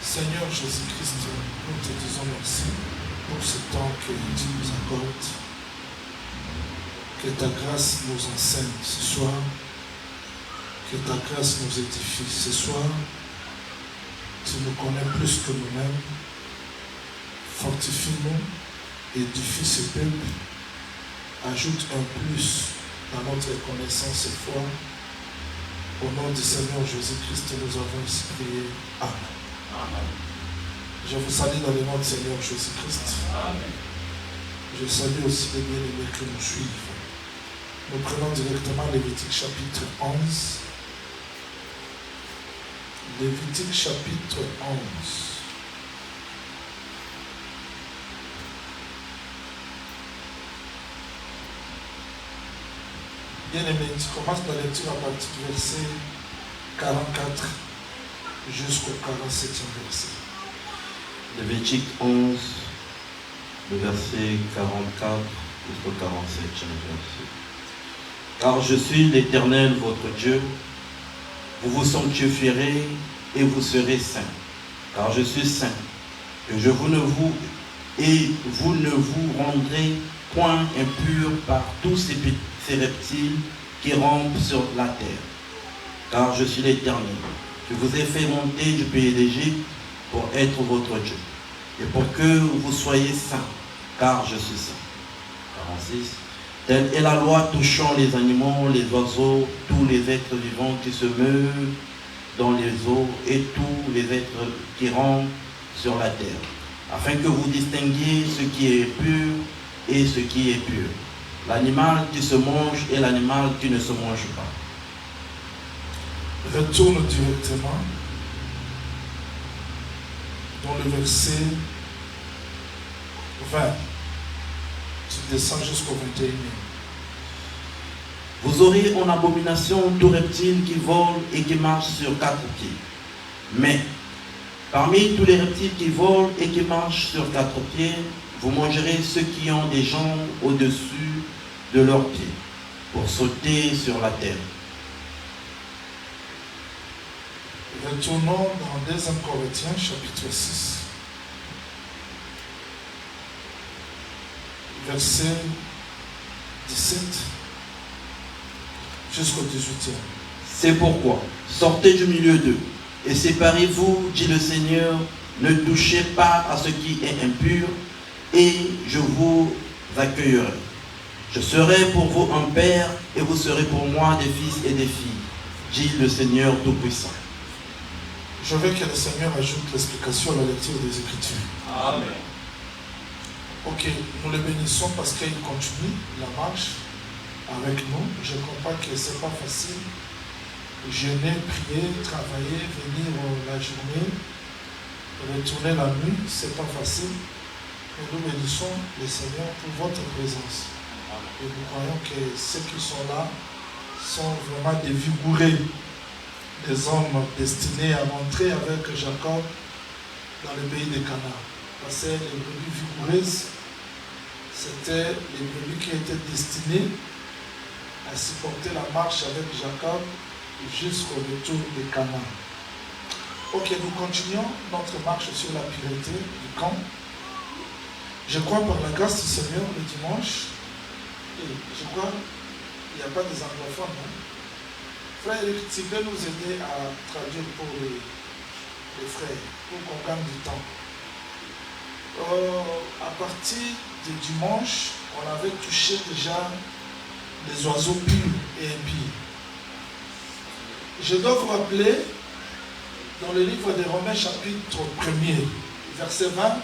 Seigneur Jésus-Christ, nous te disons merci pour ce temps que tu nous accordes. Que ta grâce nous enseigne ce soir. Que ta grâce nous édifie ce soir. Tu nous connais plus que nous-mêmes. Fortifie-nous, édifie ce peuple. Ajoute un plus dans notre connaissance et foi. Au nom du Seigneur Jésus-Christ, nous avons ainsi prié. Amen. Amen. Je vous salue dans le nom du Seigneur Jésus-Christ. Amen. Je salue aussi les bien-aimés qui nous suivent. Nous prenons directement Lévitique chapitre 11. Lévitique chapitre 11. Bien-aimé, tu commences la lecture à partir du verset 44 jusqu'au 47e verset. Lévitique 11, le verset 44 jusqu'au 47e verset. Car je suis l'Éternel, votre Dieu. Vous vous sanctifierez et vous serez saints, car je suis saint. Et vous ne vous rendrez point impurs par tous ces reptiles qui rampent sur la terre. Car je suis l'Éternel. Je vous ai fait monter du pays d'Égypte pour être votre Dieu, et pour que vous soyez saints, car je suis saint. 46. Telle est la loi touchant les animaux, les oiseaux, tous les êtres vivants qui se meuvent dans les eaux et tous les êtres qui rampent sur la terre, afin que vous distinguiez ce qui est pur et ce qui est pur, l'animal qui se mange et l'animal qui ne se mange pas. Retourne directement dans le verset 20. Tu descends jusqu'au 21. Vous aurez en abomination tout reptile qui vole et qui marche sur 4 pieds. Mais parmi tous les reptiles qui volent et qui marchent sur 4 pieds, vous mangerez ceux qui ont des jambes au-dessus de leurs pieds, pour sauter sur la terre. Retournons dans 2 Corinthiens chapitre 6. Verset 17 jusqu'au 18e. C'est pourquoi, sortez du milieu d'eux et séparez-vous, dit le Seigneur, ne touchez pas à ce qui est impur, et je vous accueillerai. Je serai pour vous un père, et vous serez pour moi des fils et des filles, dit le Seigneur Tout-Puissant. Je veux que le Seigneur ajoute l'explication à la lecture des Écritures. Amen. Ok, nous le bénissons parce qu'il continue la marche avec nous. Je comprends que ce n'est pas facile. Jeûner, prier, travailler, venir la journée, retourner la nuit, ce n'est pas facile. Mais nous bénissons le Seigneur pour votre présence. Et nous croyons que ceux qui sont là sont vraiment des vigoureux, des hommes destinés à rentrer avec Jacob dans le pays de Canaan. Parce que les brebis vigoureuses, c'était les brebis qui étaient destinées à supporter la marche avec Jacob jusqu'au retour de Canaan. Ok, nous continuons notre marche sur la pureté du camp. Je crois par la grâce du Seigneur le dimanche, et je crois qu'il n'y a pas des anglophones. Frère Eric, tu peux nous aider à traduire pour les frères, pour qu'on gagne du temps. À partir du dimanche, on avait touché déjà les oiseaux purs et impies. Je dois vous rappeler, dans le livre des Romains chapitre 1er, verset 20,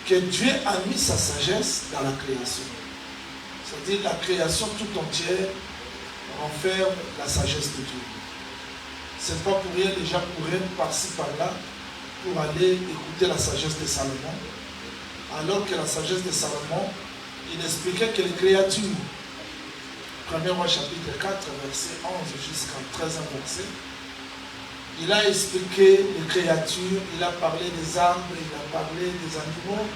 que Dieu a mis sa sagesse dans la création. C'est-à-dire la création tout entière renferme la sagesse de Dieu. Ce n'est pas pour rien, les gens couraient par-ci par-là pour aller écouter la sagesse de Salomon, alors que la sagesse de Salomon, il expliquait que les créatures, 1er roi chapitre 4, verset 11 jusqu'à 13e verset, Il a expliqué les créatures, il a parlé des arbres, il a parlé des animaux.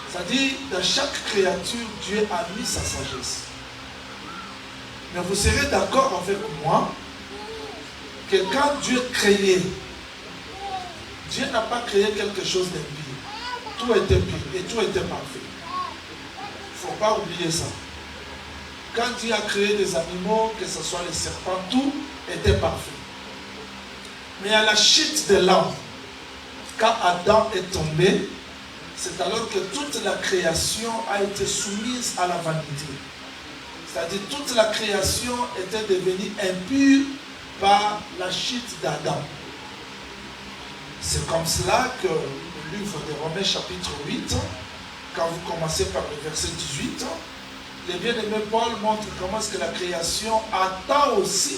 C'est-à-dire, dans chaque créature, Dieu a mis sa sagesse. Mais vous serez d'accord avec moi que quand Dieu créait, Dieu n'a pas créé quelque chose d'impie. Tout était pur et tout était parfait. Il ne faut pas oublier ça. Quand Dieu a créé des animaux, que ce soit les serpents, tout était parfait. Mais à la chute de l'homme, quand Adam est tombé, c'est alors que toute la création a été soumise à la vanité. C'est-à-dire toute la création était devenue impure par la chute d'Adam. C'est comme cela que le livre de Romains chapitre 8, quand vous commencez par le verset 18, le bien-aimé Paul montre comment est-ce que la création attend aussi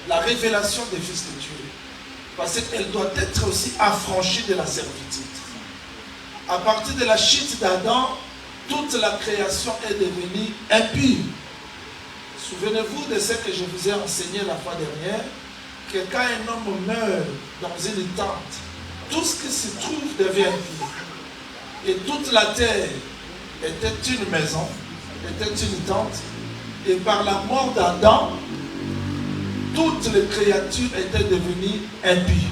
la révélation des fils de Dieu. Parce qu'elle doit être aussi affranchie de la servitude. À partir de la chute d'Adam, toute la création est devenue impure. Souvenez-vous de ce que je vous ai enseigné la fois dernière, que quand un homme meurt dans une tente, tout ce qui se trouve devient impur. Et toute la terre était une maison, était une tente, et par la mort d'Adam, toutes les créatures étaient devenues impies.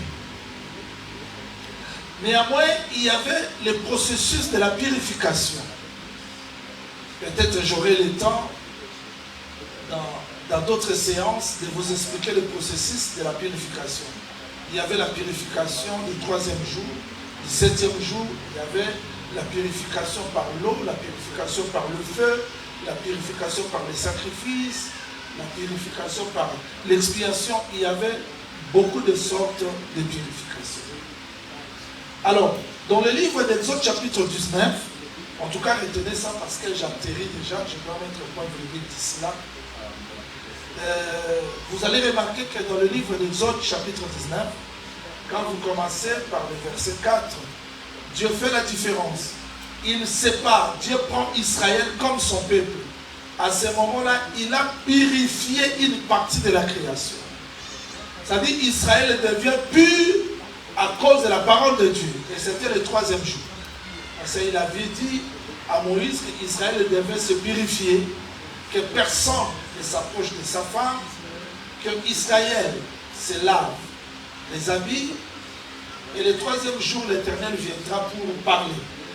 Néanmoins, il y avait le processus de la purification. Peut-être j'aurai le temps, dans d'autres séances, de vous expliquer le processus de la purification. Il y avait la purification du 3e jour, du 7e jour, il y avait la purification par l'eau, la purification par le feu, la purification par les sacrifices, la purification par l'expiation. Il y avait beaucoup de sortes de purification. Alors, dans le livre d'Exode chapitre 19, en tout cas retenez ça parce que j'atterris déjà, je dois mettre le point virgule d'ici là. Vous allez remarquer que dans le livre d'Exode chapitre 19, quand vous commencez par le verset 4, Dieu fait la différence. Il sépare, Dieu prend Israël comme son peuple. À ce moment-là, il a purifié une partie de la création. C'est-à-dire Israël devient pur à cause de la parole de Dieu. Et c'était le 3e jour. Parce qu'il avait dit à Moïse qu'Israël devait se purifier, que personne ne s'approche de sa femme, que Israël se lave les habits, et le 3e jour, l'Éternel viendra pour parler.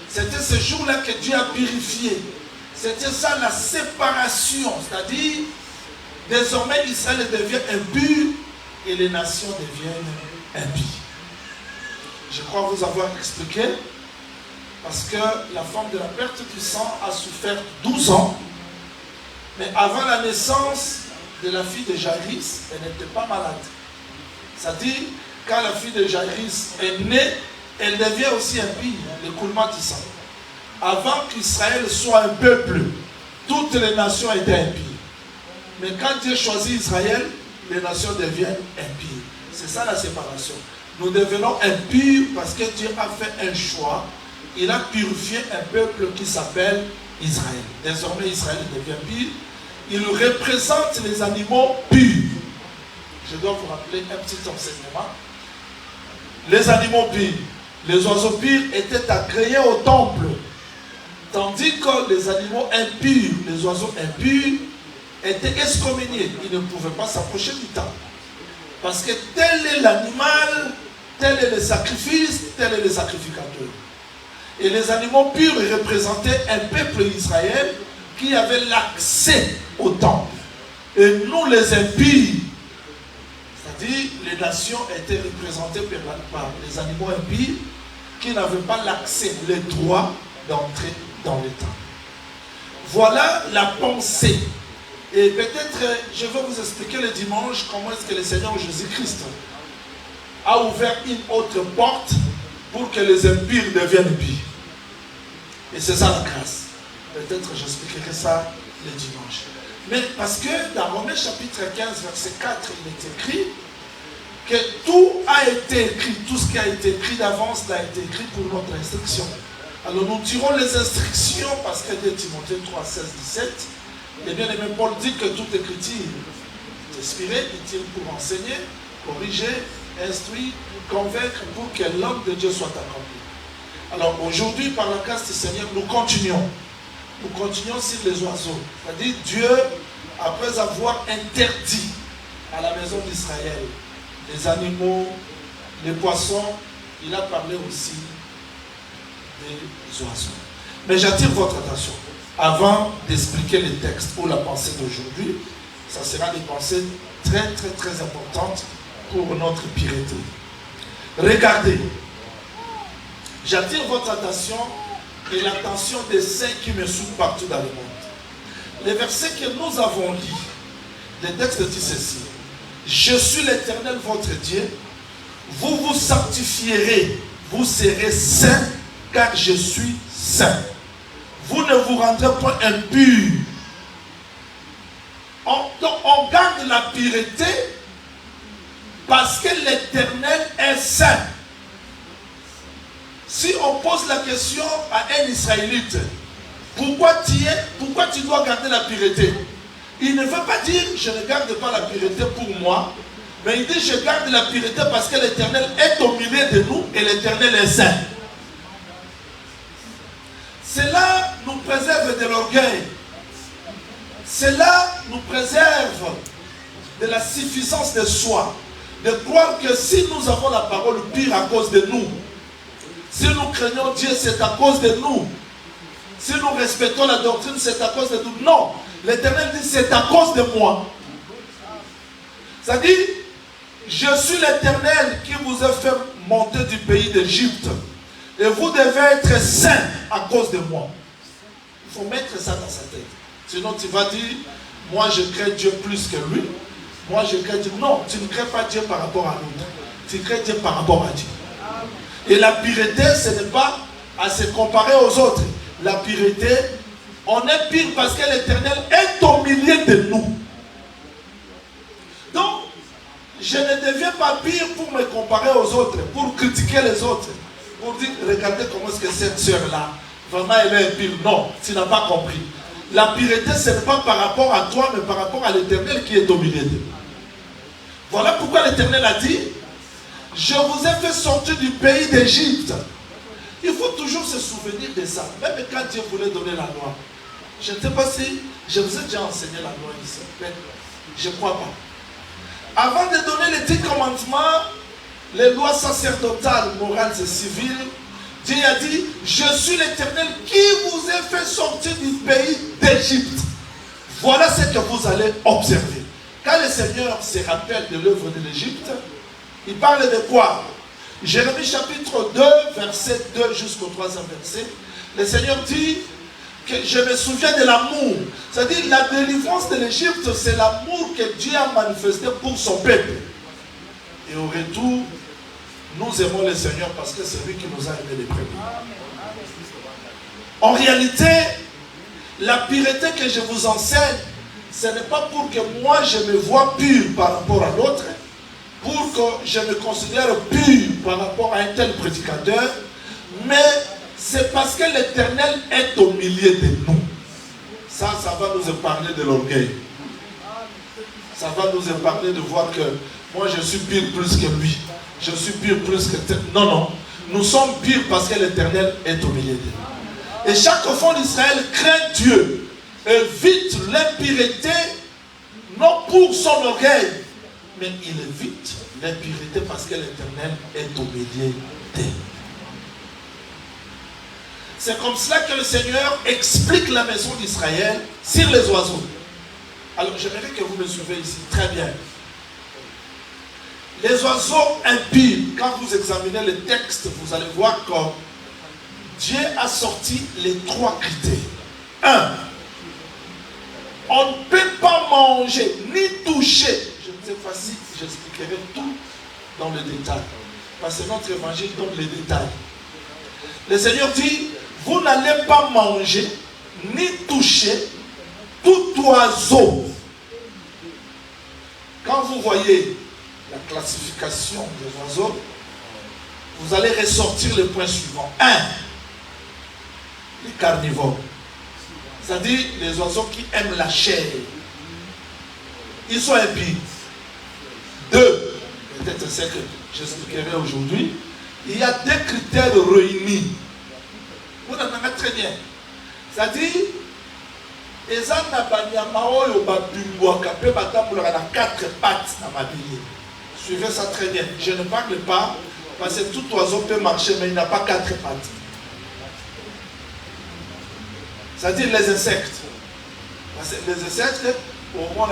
C'était ce jour-là que Dieu a purifié. C'était ça la séparation, c'est-à-dire, désormais Israël devient impur et les nations deviennent impies. Je crois vous avoir expliqué, parce que la femme de la perte du sang a souffert 12 ans, mais avant la naissance de la fille de Jaïrus, elle n'était pas malade. C'est-à-dire, quand la fille de Jaïrus est née, elle devient aussi impie, l'écoulement du sang. Avant qu'Israël soit un peuple, toutes les nations étaient impies. Mais quand Dieu choisit Israël, les nations deviennent impies. C'est ça la séparation. Nous devenons impurs parce que Dieu a fait un choix. Il a purifié un peuple qui s'appelle Israël. Désormais, Israël devient pur. Il représente les animaux purs. Je dois vous rappeler un petit enseignement. Les animaux purs, les oiseaux purs étaient agréés au temple. Tandis que les animaux impurs, les oiseaux impurs, étaient excommuniés. Ils ne pouvaient pas s'approcher du temple. Parce que tel est l'animal, tel est le sacrifice, tel est le sacrificateur. Et les animaux purs représentaient un peuple Israël qui avait l'accès au temple. Et nous les impies, c'est-à-dire les nations étaient représentées par les animaux impies qui n'avaient pas l'accès, le droit d'entrer dans le temple. Voilà la pensée. Et peut-être je vais vous expliquer le dimanche comment est-ce que le Seigneur Jésus-Christ a ouvert une autre porte pour que les impurs deviennent impies. Et c'est ça la grâce. Peut-être j'expliquerai ça le dimanche. Mais parce que dans Romains chapitre 15, verset 4, il est écrit que tout a été écrit, tout ce qui a été écrit d'avance a été écrit pour notre instruction. Alors nous tirons les instructions parce que de Timothée 3, 16, 17, et bien aimé Paul dit que toute écriture est inspirée, utile pour enseigner, corriger, instruire, convaincre pour que l'œuvre de Dieu soit accomplie. Alors aujourd'hui, par la grâce du Seigneur, nous continuons. Nous continuons sur les oiseaux. C'est-à-dire Dieu, après avoir interdit à la maison d'Israël les animaux, les poissons, il a parlé aussi des oiseaux. Mais j'attire votre attention. Avant d'expliquer les textes ou la pensée d'aujourd'hui, ça sera des pensées très très très importantes pour notre piété. Regardez, j'attire votre attention et l'attention des saints qui me suivent partout dans le monde. Les versets que nous avons lus, le texte dit ceci: je suis l'Éternel votre Dieu, vous vous sanctifierez, vous serez saints, car je suis saint. Vous ne vous rendrez pas impurs. On garde la pureté parce que l'Éternel est saint. Si on pose la question à un Israélite, pourquoi tu dois garder la pureté? Il ne veut pas dire je ne garde pas la pureté pour moi, mais il dit je garde la pureté parce que l'Éternel est au milieu de nous et l'Éternel est saint. Cela nous préserve de l'orgueil. Cela nous préserve de la suffisance de soi. De croire que si nous avons la parole pire à cause de nous, si nous craignons Dieu, c'est à cause de nous. Si nous respectons la doctrine, c'est à cause de nous. Non, l'Éternel dit c'est à cause de moi. Ça dit, je suis l'Éternel qui vous a fait monter du pays d'Égypte. Et vous devez être saints à cause de moi. Il faut mettre ça dans sa tête. Sinon tu vas dire, moi je crains Dieu plus que lui. Moi je crains Dieu. Non, tu ne crains pas Dieu par rapport à l'autre. Tu crains Dieu par rapport à Dieu. Et la pureté, ce n'est pas à se comparer aux autres. La pureté, on est pire parce que l'Éternel est au milieu de nous. Donc, je ne deviens pas pire pour me comparer aux autres, pour critiquer les autres. Pour dire, regardez comment est-ce que cette sœur-là, vraiment elle est pire. Non, tu n'as pas compris. La pureté, ce n'est pas par rapport à toi, mais par rapport à l'Éternel qui est au milieu de nous. Voilà pourquoi l'Éternel a dit, je vous ai fait sortir du pays d'Égypte. Il faut toujours se souvenir de ça. Même quand Dieu voulait donner la loi. Je ne sais pas si je vous ai déjà enseigné la loi ici. Mais je ne crois pas. Avant de donner les 10 commandements, les lois sacerdotales, morales et civiles, Dieu a dit, je suis l'Éternel qui vous ai fait sortir du pays d'Égypte. Voilà ce que vous allez observer. Quand le Seigneur se rappelle de l'œuvre de l'Égypte, il parle de quoi? Jérémie chapitre 2, verset 2 jusqu'au 3e verset. Le Seigneur dit que je me souviens de l'amour. C'est-à-dire la délivrance de l'Égypte, c'est l'amour que Dieu a manifesté pour son peuple. Et au retour, nous aimons le Seigneur parce que c'est lui qui nous a aimés les premiers. En réalité, la pureté que je vous enseigne, ce n'est pas pour que moi je me vois pur par rapport à l'autre, pour que je me considère pur par rapport à un tel prédicateur, mais c'est parce que l'Éternel est au milieu de nous. Ça va nous parler de l'orgueil. Ça va nous parler de voir que moi je suis pur plus que lui. Je suis pur plus que... Non, non. Nous sommes purs parce que l'Éternel est au milieu de nous. Et chaque enfant d'Israël craint Dieu, évite l'impureté, non pour son orgueil, mais il évite l'impureté parce que l'Éternel est au milieu d'eux. C'est comme cela que le Seigneur explique la maison d'Israël sur les oiseaux. Alors j'aimerais que vous me suivez ici, très bien. Les oiseaux impurs, quand vous examinez le texte, vous allez voir que Dieu a sorti les 3 critères. 1. On ne peut pas manger ni toucher. Je ne sais pas si j'expliquerai tout dans le détail. Parce que notre évangile donne les détails. Le Seigneur dit, vous n'allez pas manger ni toucher tout oiseau. Quand vous voyez la classification des oiseaux, vous allez ressortir le point suivant. 1. Les carnivores. C'est-à-dire les oiseaux qui aiment la chair. Ils sont impies. 2. Peut-être c'est que j'expliquerai aujourd'hui. Il y a des critères réunis. Vous entendez très bien. C'est-à-dire, Ezan na banyama oyo babingwaka pe batambulaka na 4 pattes na mabili. Suivez ça très bien. Je ne parle pas parce que tout oiseau peut marcher mais il n'a pas 4 pattes. C'est-à-dire les insectes. Parce que les insectes, au moins,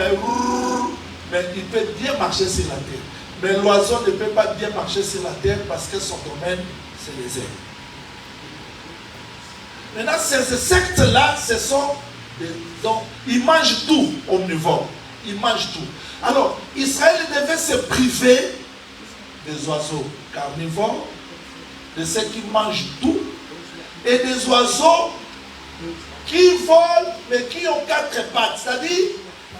mais il peut bien marcher sur la terre. Mais l'oiseau ne peut pas bien marcher sur la terre parce que son domaine, c'est les airs. Maintenant, ces insectes-là, ce sont donc, ils mangent tout omnivore. Ils mangent tout. Alors, Israël devait se priver des oiseaux carnivores, de ceux qui mangent tout, et des oiseaux qui volent, mais qui ont 4 pattes. C'est-à-dire,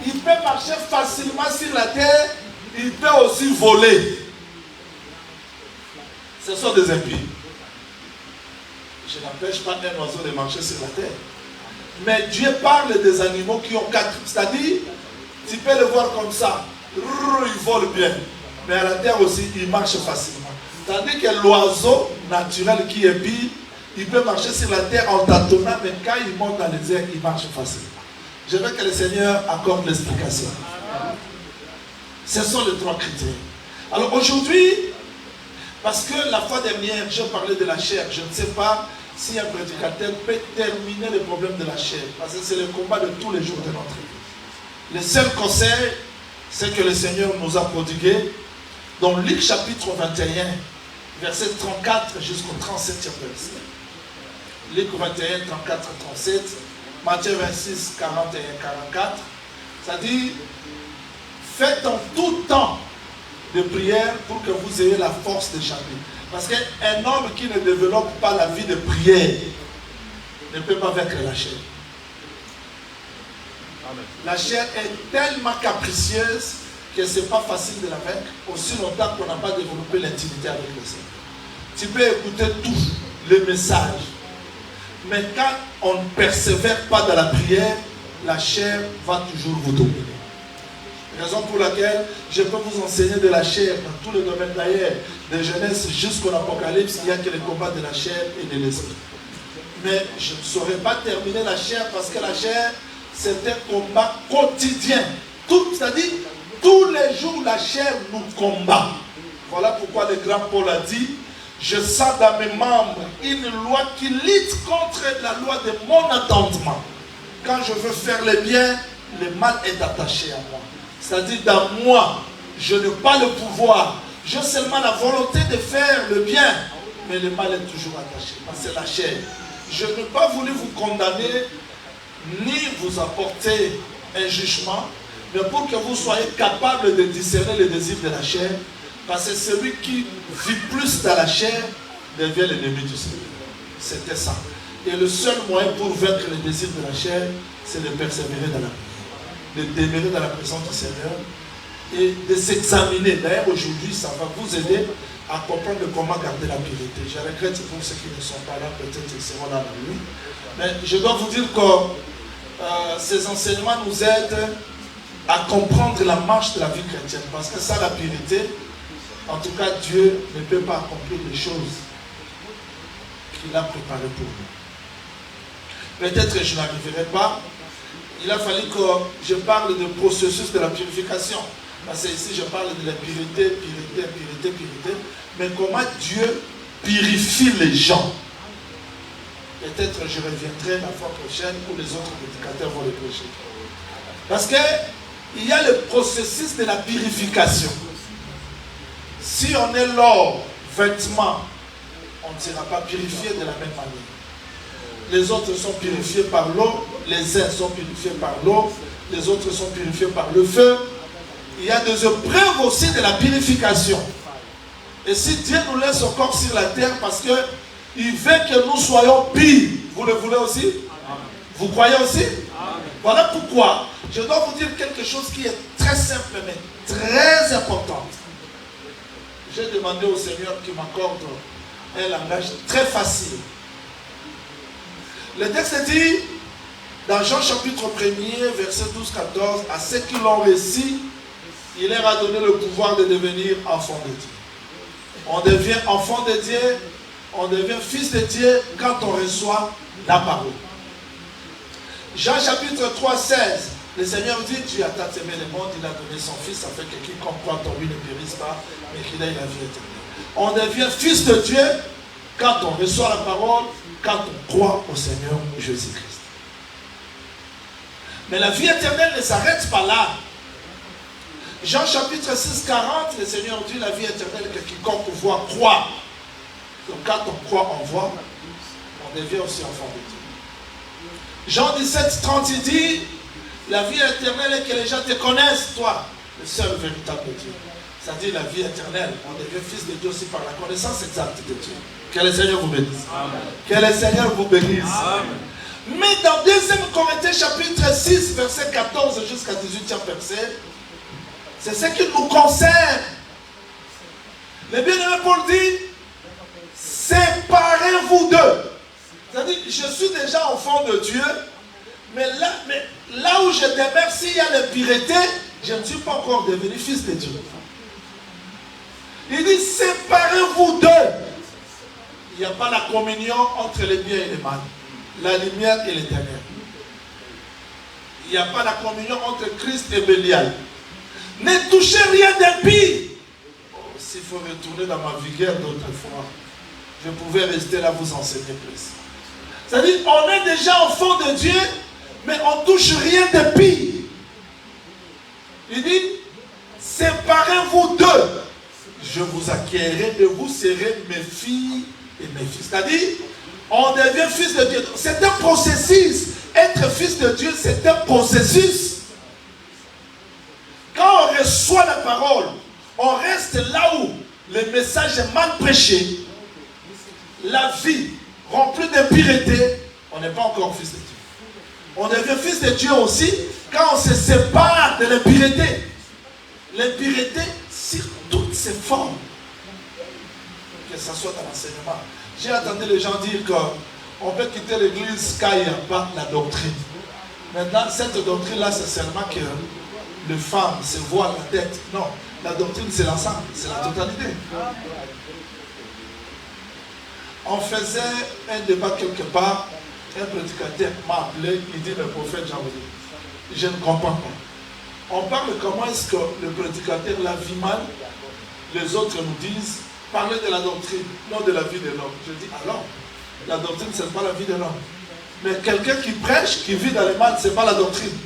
il peut marcher facilement sur la terre, il peut aussi voler. Ce sont des impies. Je n'empêche pas un oiseau de marcher sur la terre. Mais Dieu parle des animaux qui ont 4. C'est-à-dire, tu peux le voir comme ça. Il vole bien. Mais à la terre aussi, il marche facilement. Tandis que l'oiseau naturel qui est pire, il peut marcher sur la terre en tâtonnant, mais quand il monte dans les airs, il marche facilement. Je veux que le Seigneur accorde l'explication. Ce sont les 3 critères. Alors aujourd'hui, parce que la fois dernière, je parlais de la chair. Je ne sais pas si un prédicateur peut terminer le problème de la chair. Parce que c'est le combat de tous les jours de notre vie. Le seul conseil, c'est que le Seigneur nous a prodigué. Dans Luc chapitre 21, verset 34 jusqu'au 37e verset. Luc 21, 34, 37. Matthieu 26, 41, 44. Ça dit, faites en tout temps de prière pour que vous ayez la force de chanter. Parce qu'un homme qui ne développe pas la vie de prière ne peut pas vaincre la chair. Amen. La chair est tellement capricieuse que ce n'est pas facile de la vaincre aussi longtemps qu'on n'a pas développé l'intimité avec le Seigneur. Tu peux écouter tous les messages, mais quand on ne persévère pas dans la prière, la chair va toujours vous dominer. Raison pour laquelle je peux vous enseigner de la chair dans tous les domaines d'ailleurs, de Genèse jusqu'au Apocalypse, il n'y a que le combat de la chair et de l'esprit. Mais je ne saurais pas terminer la chair parce que la chair, c'est un combat quotidien. C'est-à-dire, tous les jours, la chair nous combat. Voilà pourquoi le grand Paul a dit, je sens dans mes membres une loi qui lutte contre la loi de mon entendement. Quand je veux faire le bien, le mal est attaché à moi. C'est-à-dire, dans moi, je n'ai pas le pouvoir. J'ai seulement la volonté de faire le bien. Mais le mal est toujours attaché. C'est la chair. Je n'ai pas voulu vous condamner, ni vous apporter un jugement, mais pour que vous soyez capable de discerner les désirs de la chair. Parce que celui qui vit plus dans la chair devient l'ennemi du Seigneur. C'était ça. Et le seul moyen pour vaincre les désirs de la chair, c'est de persévérer dans la prière. De demeurer dans la présence du Seigneur et de s'examiner. D'ailleurs, aujourd'hui, ça va vous aider à comprendre comment garder la pureté. Je regrette pour ceux qui ne sont pas là, peut-être qu'ils seront là la nuit. Mais je dois vous dire que ces enseignements nous aident à comprendre la marche de la vie chrétienne. Parce que ça, la pureté, en tout cas, Dieu ne peut pas accomplir les choses qu'il a préparées pour nous. Peut-être que je n'arriverai pas. Il a fallu que je parle du processus de la purification. Parce que ici, je parle de la pureté, pureté, pureté, pureté. Mais comment Dieu purifie les gens. Peut-être je reviendrai la fois prochaine où les autres prédicateurs vont le prêcher. Parce qu'il y a le processus de la purification. Si on est l'or, vêtement, on ne sera pas purifié de la même manière. Les autres sont purifiés par l'eau, les uns sont purifiés par l'eau, les autres sont purifiés par le feu. Il y a des épreuves aussi de la purification. Et si Dieu nous laisse encore sur la terre parce qu'il veut que nous soyons purs, vous le voulez aussi? Amen. Vous croyez aussi? Amen. Voilà pourquoi je dois vous dire quelque chose qui est très simple mais très important. J'ai demandé au Seigneur qu'il m'accorde un langage très facile. Le texte dit, dans Jean chapitre 1er, verset 12-14, à ceux qui l'ont réussi, il leur a donné le pouvoir de devenir enfants de Dieu. On devient enfant de Dieu, on devient fils de Dieu quand on reçoit la parole. Jean chapitre 3, 16. Le Seigneur dit, Dieu a tant aimé le monde, il a donné son Fils afin que quiconque croit en lui ne périsse pas, mais qu'il ait la vie éternelle. On devient fils de Dieu quand on reçoit la parole, quand on croit au Seigneur Jésus-Christ. Mais la vie éternelle ne s'arrête pas là. Jean chapitre 6, 40, le Seigneur dit, la vie éternelle que quiconque voit croit. Donc quand on croit, on voit, on devient aussi enfant de Dieu. Jean 17, 30, il dit, la vie éternelle est que les gens te connaissent, toi, le seul véritable Dieu. C'est-à-dire la vie éternelle, on devient fils de Dieu aussi par la connaissance exacte de Dieu. Que le Seigneur vous bénisse. Amen. Que le Seigneur vous bénisse. Amen. Mais dans 2 Corinthiens chapitre 6, verset 14 jusqu'à 18e verset, c'est ce qui nous concerne. Le bien-aimé Paul dit, séparez-vous d'eux. C'est-à-dire, je suis déjà enfant de Dieu, mais là où je demeure, s'il y a l'impureté, je ne suis pas encore devenu fils de Dieu. Il dit, séparez-vous d'eux. Il n'y a pas la communion entre les biens et les mal, la lumière et les ténèbres. Il n'y a pas la communion entre Christ et Bélial. Ne touchez rien d'impie. Oh, s'il faut retourner dans ma vigueur d'autrefois, je pouvais rester là vous enseigner plus. C'est-à-dire, on est déjà enfant de Dieu, mais on ne touche rien d'impie. Il dit, séparez-vous d'eux. Je vous acquérerai et vous serez mes filles et mes fils. C'est-à-dire, on devient fils de Dieu. C'est un processus. Être fils de Dieu, c'est un processus. Quand on reçoit la parole, on reste là où le message est mal prêché, la vie remplie d'impureté, on n'est pas encore fils de Dieu. On devient fils de Dieu aussi quand on se sépare de l'impureté. L'impureté sur toutes ses formes. Que ce soit dans l'enseignement. J'ai entendu les gens dire qu'on peut quitter l'église quand il n'y a pas la doctrine. Maintenant, cette doctrine-là, c'est seulement que les femmes se voient la tête. Non, la doctrine, c'est l'ensemble, c'est la totalité. On faisait un débat quelque part, un prédicateur m'a appelé, il dit le prophète Jean-Baptiste. Je ne comprends pas. On parle comment est-ce que le prédicateur la vit mal, les autres nous disent, parlez de la doctrine, non de la vie de l'homme. Je dis, alors, la doctrine, ce n'est pas la vie de l'homme. Mais quelqu'un qui prêche, qui vit dans le mal, ce n'est pas la doctrine.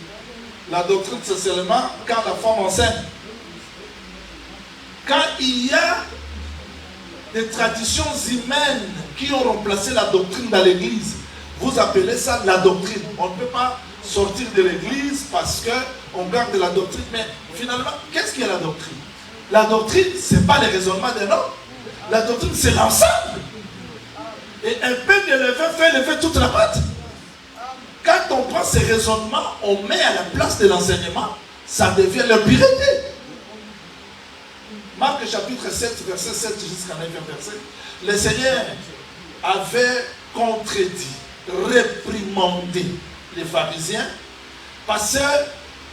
La doctrine, c'est seulement quand la femme enseigne. Quand il y a des traditions humaines qui ont remplacé la doctrine dans l'église, vous appelez ça la doctrine. On ne peut pas sortir de l'église parce qu'on garde la doctrine. Mais finalement, qu'est-ce qu'est la doctrine? La doctrine, ce n'est pas le raisonnement de l'homme. La doctrine, c'est l'ensemble. Et un peu de levain fait lever toute la pâte. Quand on prend ces raisonnements, on met à la place de l'enseignement, ça devient l'impureté. Marc chapitre 7, verset 7 jusqu'à 9e verset. Le Seigneur avait contredit, réprimandé les pharisiens parce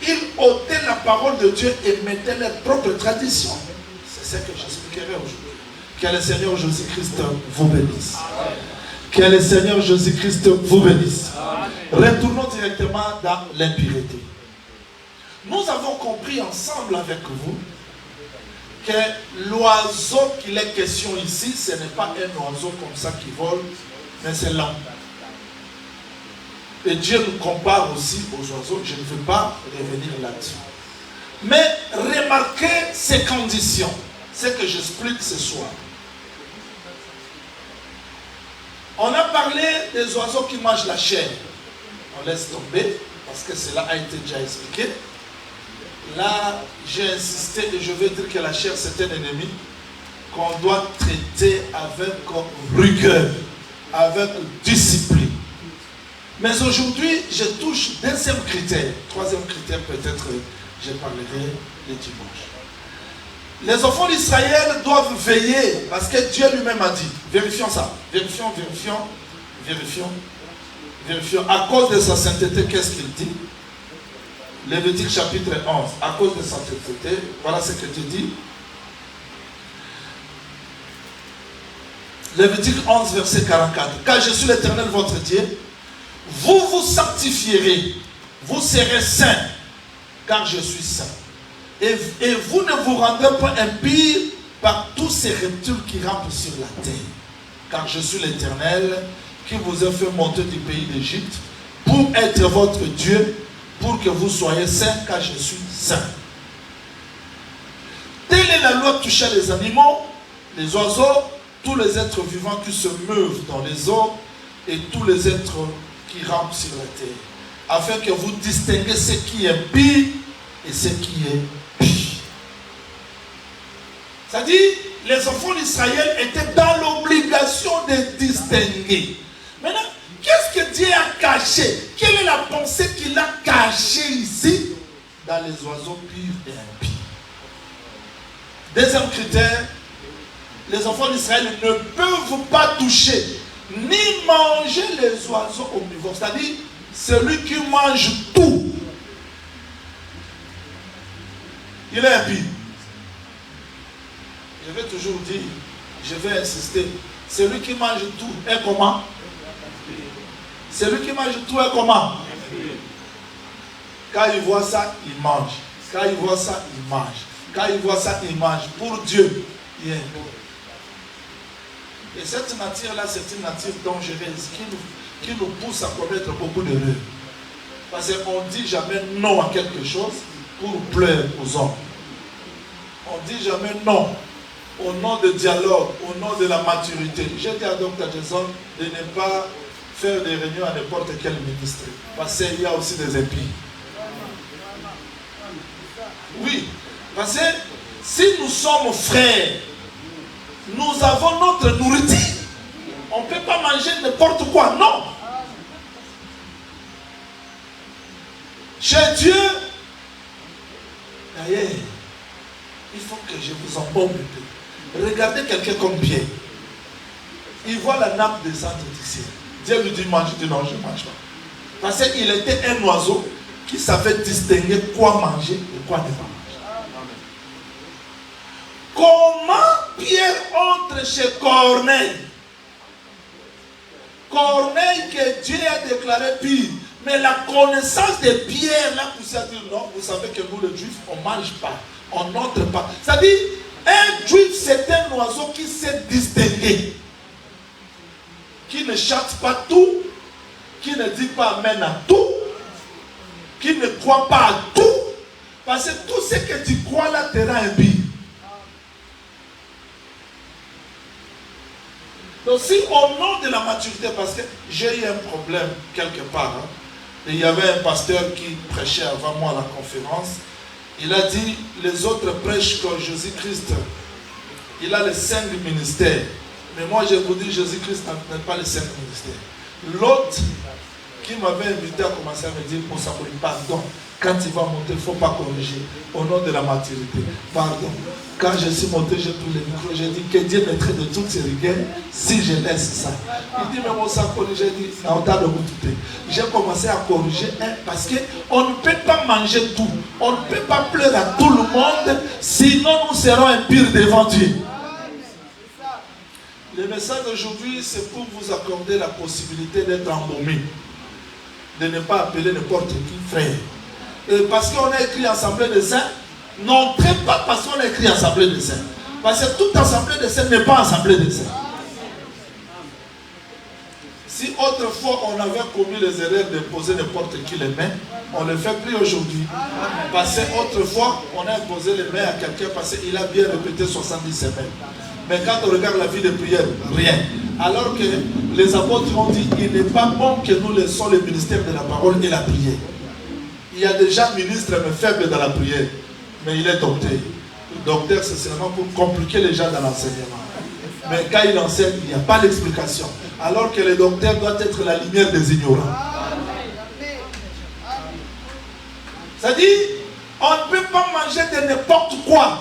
qu'ils ôtaient la parole de Dieu et mettaient leurs propres traditions. C'est ce que j'expliquerai aujourd'hui. Que le Seigneur Jésus-Christ vous bénisse. Amen. Que le Seigneur Jésus-Christ vous bénisse. Amen. Retournons directement dans l'impureté. Nous avons compris ensemble avec vous que l'oiseau qu'il est question ici, ce n'est pas un oiseau comme ça qui vole, mais c'est l'homme. Et Dieu nous compare aussi aux oiseaux. Je ne veux pas revenir là-dessus. Mais remarquez ces conditions. C'est ce que j'explique ce soir. On a parlé des oiseaux qui mangent la chair. On laisse tomber, parce que cela a été déjà expliqué. Là, j'ai insisté et je veux dire que la chair, c'est un ennemi qu'on doit traiter avec rigueur, avec discipline. Mais aujourd'hui, je touche deuxième critère. Troisième critère, peut-être, je parlerai le dimanche. Les enfants d'Israël doivent veiller, parce que Dieu lui-même a dit, vérifions ça, vérifions. À cause de sa sainteté, qu'est-ce qu'il dit? Lévitique chapitre 11, à cause de sa sainteté, voilà ce que Dieu dit. Lévitique 11, verset 44. Car je suis l'Éternel votre Dieu, vous vous sanctifierez, vous serez saints, car je suis saint. Et vous ne vous rendrez pas impurs par tous ces reptiles qui rampent sur la terre. Car je suis l'Éternel qui vous a fait monter du pays d'Égypte pour être votre Dieu, pour que vous soyez saints, car je suis saint. Telle est la loi touchant les animaux, les oiseaux, tous les êtres vivants qui se meuvent dans les eaux et tous les êtres qui rampent sur la terre, afin que vous distinguez ce qui est pire et ce qui est pire. C'est-à-dire, les enfants d'Israël étaient dans l'obligation de distinguer. Maintenant, qu'est-ce que Dieu a caché? Quelle est la pensée qu'il a cachée ici dans les oiseaux purs et impies? Deuxième critère, les enfants d'Israël ne peuvent pas toucher ni manger les oiseaux omnivores. C'est-à-dire, celui qui mange tout, il est impie. Je vais toujours dire, je vais insister, celui qui mange tout est comment? Celui qui mange tout est comment? Quand il voit ça, il mange. Quand il voit ça, il mange. Quand il voit ça, il mange. Pour Dieu, il est impie. Et cette nature-là, c'est une nature dangereuse qui nous pousse à commettre beaucoup d'erreurs. Parce qu'on ne dit jamais non à quelque chose pour plaire aux hommes. On ne dit jamais non au nom de dialogue, au nom de la maturité. J'ai dit à Dr. Jason de ne pas faire des réunions à n'importe quel ministre. Parce qu'il y a aussi des impies. Oui, parce que si nous sommes frères, nous avons notre nourriture. On ne peut pas manger n'importe quoi, non. Chez Dieu, d'ailleurs, il faut que je vous embaume un peu. Regardez quelqu'un comme Pierre. Il voit la nappe descendre du ciel. Dieu lui dit mange, il dit non, je ne mange pas. Parce qu'il était un oiseau qui savait distinguer quoi manger et quoi ne pas manger. Comment Pierre entre chez Corneille? Corneille que Dieu a déclaré pire. Mais la connaissance de Pierre l'a poussé à dire non, vous savez que nous les Juifs, on ne mange pas, on n'entre pas. C'est-à-dire, un Juif c'est un oiseau qui sait distinguer. Qui ne chante pas tout, qui ne dit pas amen à tout, qui ne croit pas à tout. Parce que tout ce que tu crois là te rend impie. Donc si au nom de la maturité, parce que j'ai eu un problème quelque part, hein, et il y avait un pasteur qui prêchait avant moi à la conférence, il a dit, les autres prêchent que Jésus-Christ, il a les 5 ministères. Mais moi je vous dis, Jésus-Christ n'a pas les 5 ministères. L'autre qui m'avait invité à commencer à me dire, pour ça, pardon, quand il va monter, il ne faut pas corriger, au nom de la maturité. Pardon. Quand je suis monté, j'ai pris le micro, j'ai dit que Dieu me traite de toutes ces rigueurs si je laisse ça. Il dit, mais mon sang corrige, j'ai dit, j'ai commencé à corriger parce qu'on ne peut pas manger tout. On ne peut pas pleurer à tout le monde, sinon nous serons impurs devant Dieu. Le message d'aujourd'hui, c'est pour vous accorder la possibilité d'être embaumé, de ne pas appeler n'importe qui frère. Et parce qu'on a écrit Assemblée des Saints, n'entrez pas parce qu'on a écrit Assemblée des Saints. Parce que toute Assemblée des Saints n'est pas Assemblée des Saints. Si autrefois on avait commis les erreurs de poser n'importe qui les mains, on ne le fait plus aujourd'hui. Parce qu'autrefois on a imposé les mains à quelqu'un parce qu'il a bien répété 70 semaines. Mais quand on regarde la vie de prière, rien. Alors que les apôtres ont dit, il n'est pas bon que nous laissons le ministère de la parole et la prière. Il y a des gens ministres mais faibles dans la prière. Mais il est docteur. Le docteur, c'est seulement pour compliquer les gens dans l'enseignement. Mais quand il enseigne, il n'y a pas d'explication. Alors que le docteur doit être la lumière des ignorants. C'est-à-dire, on ne peut pas manger de n'importe quoi.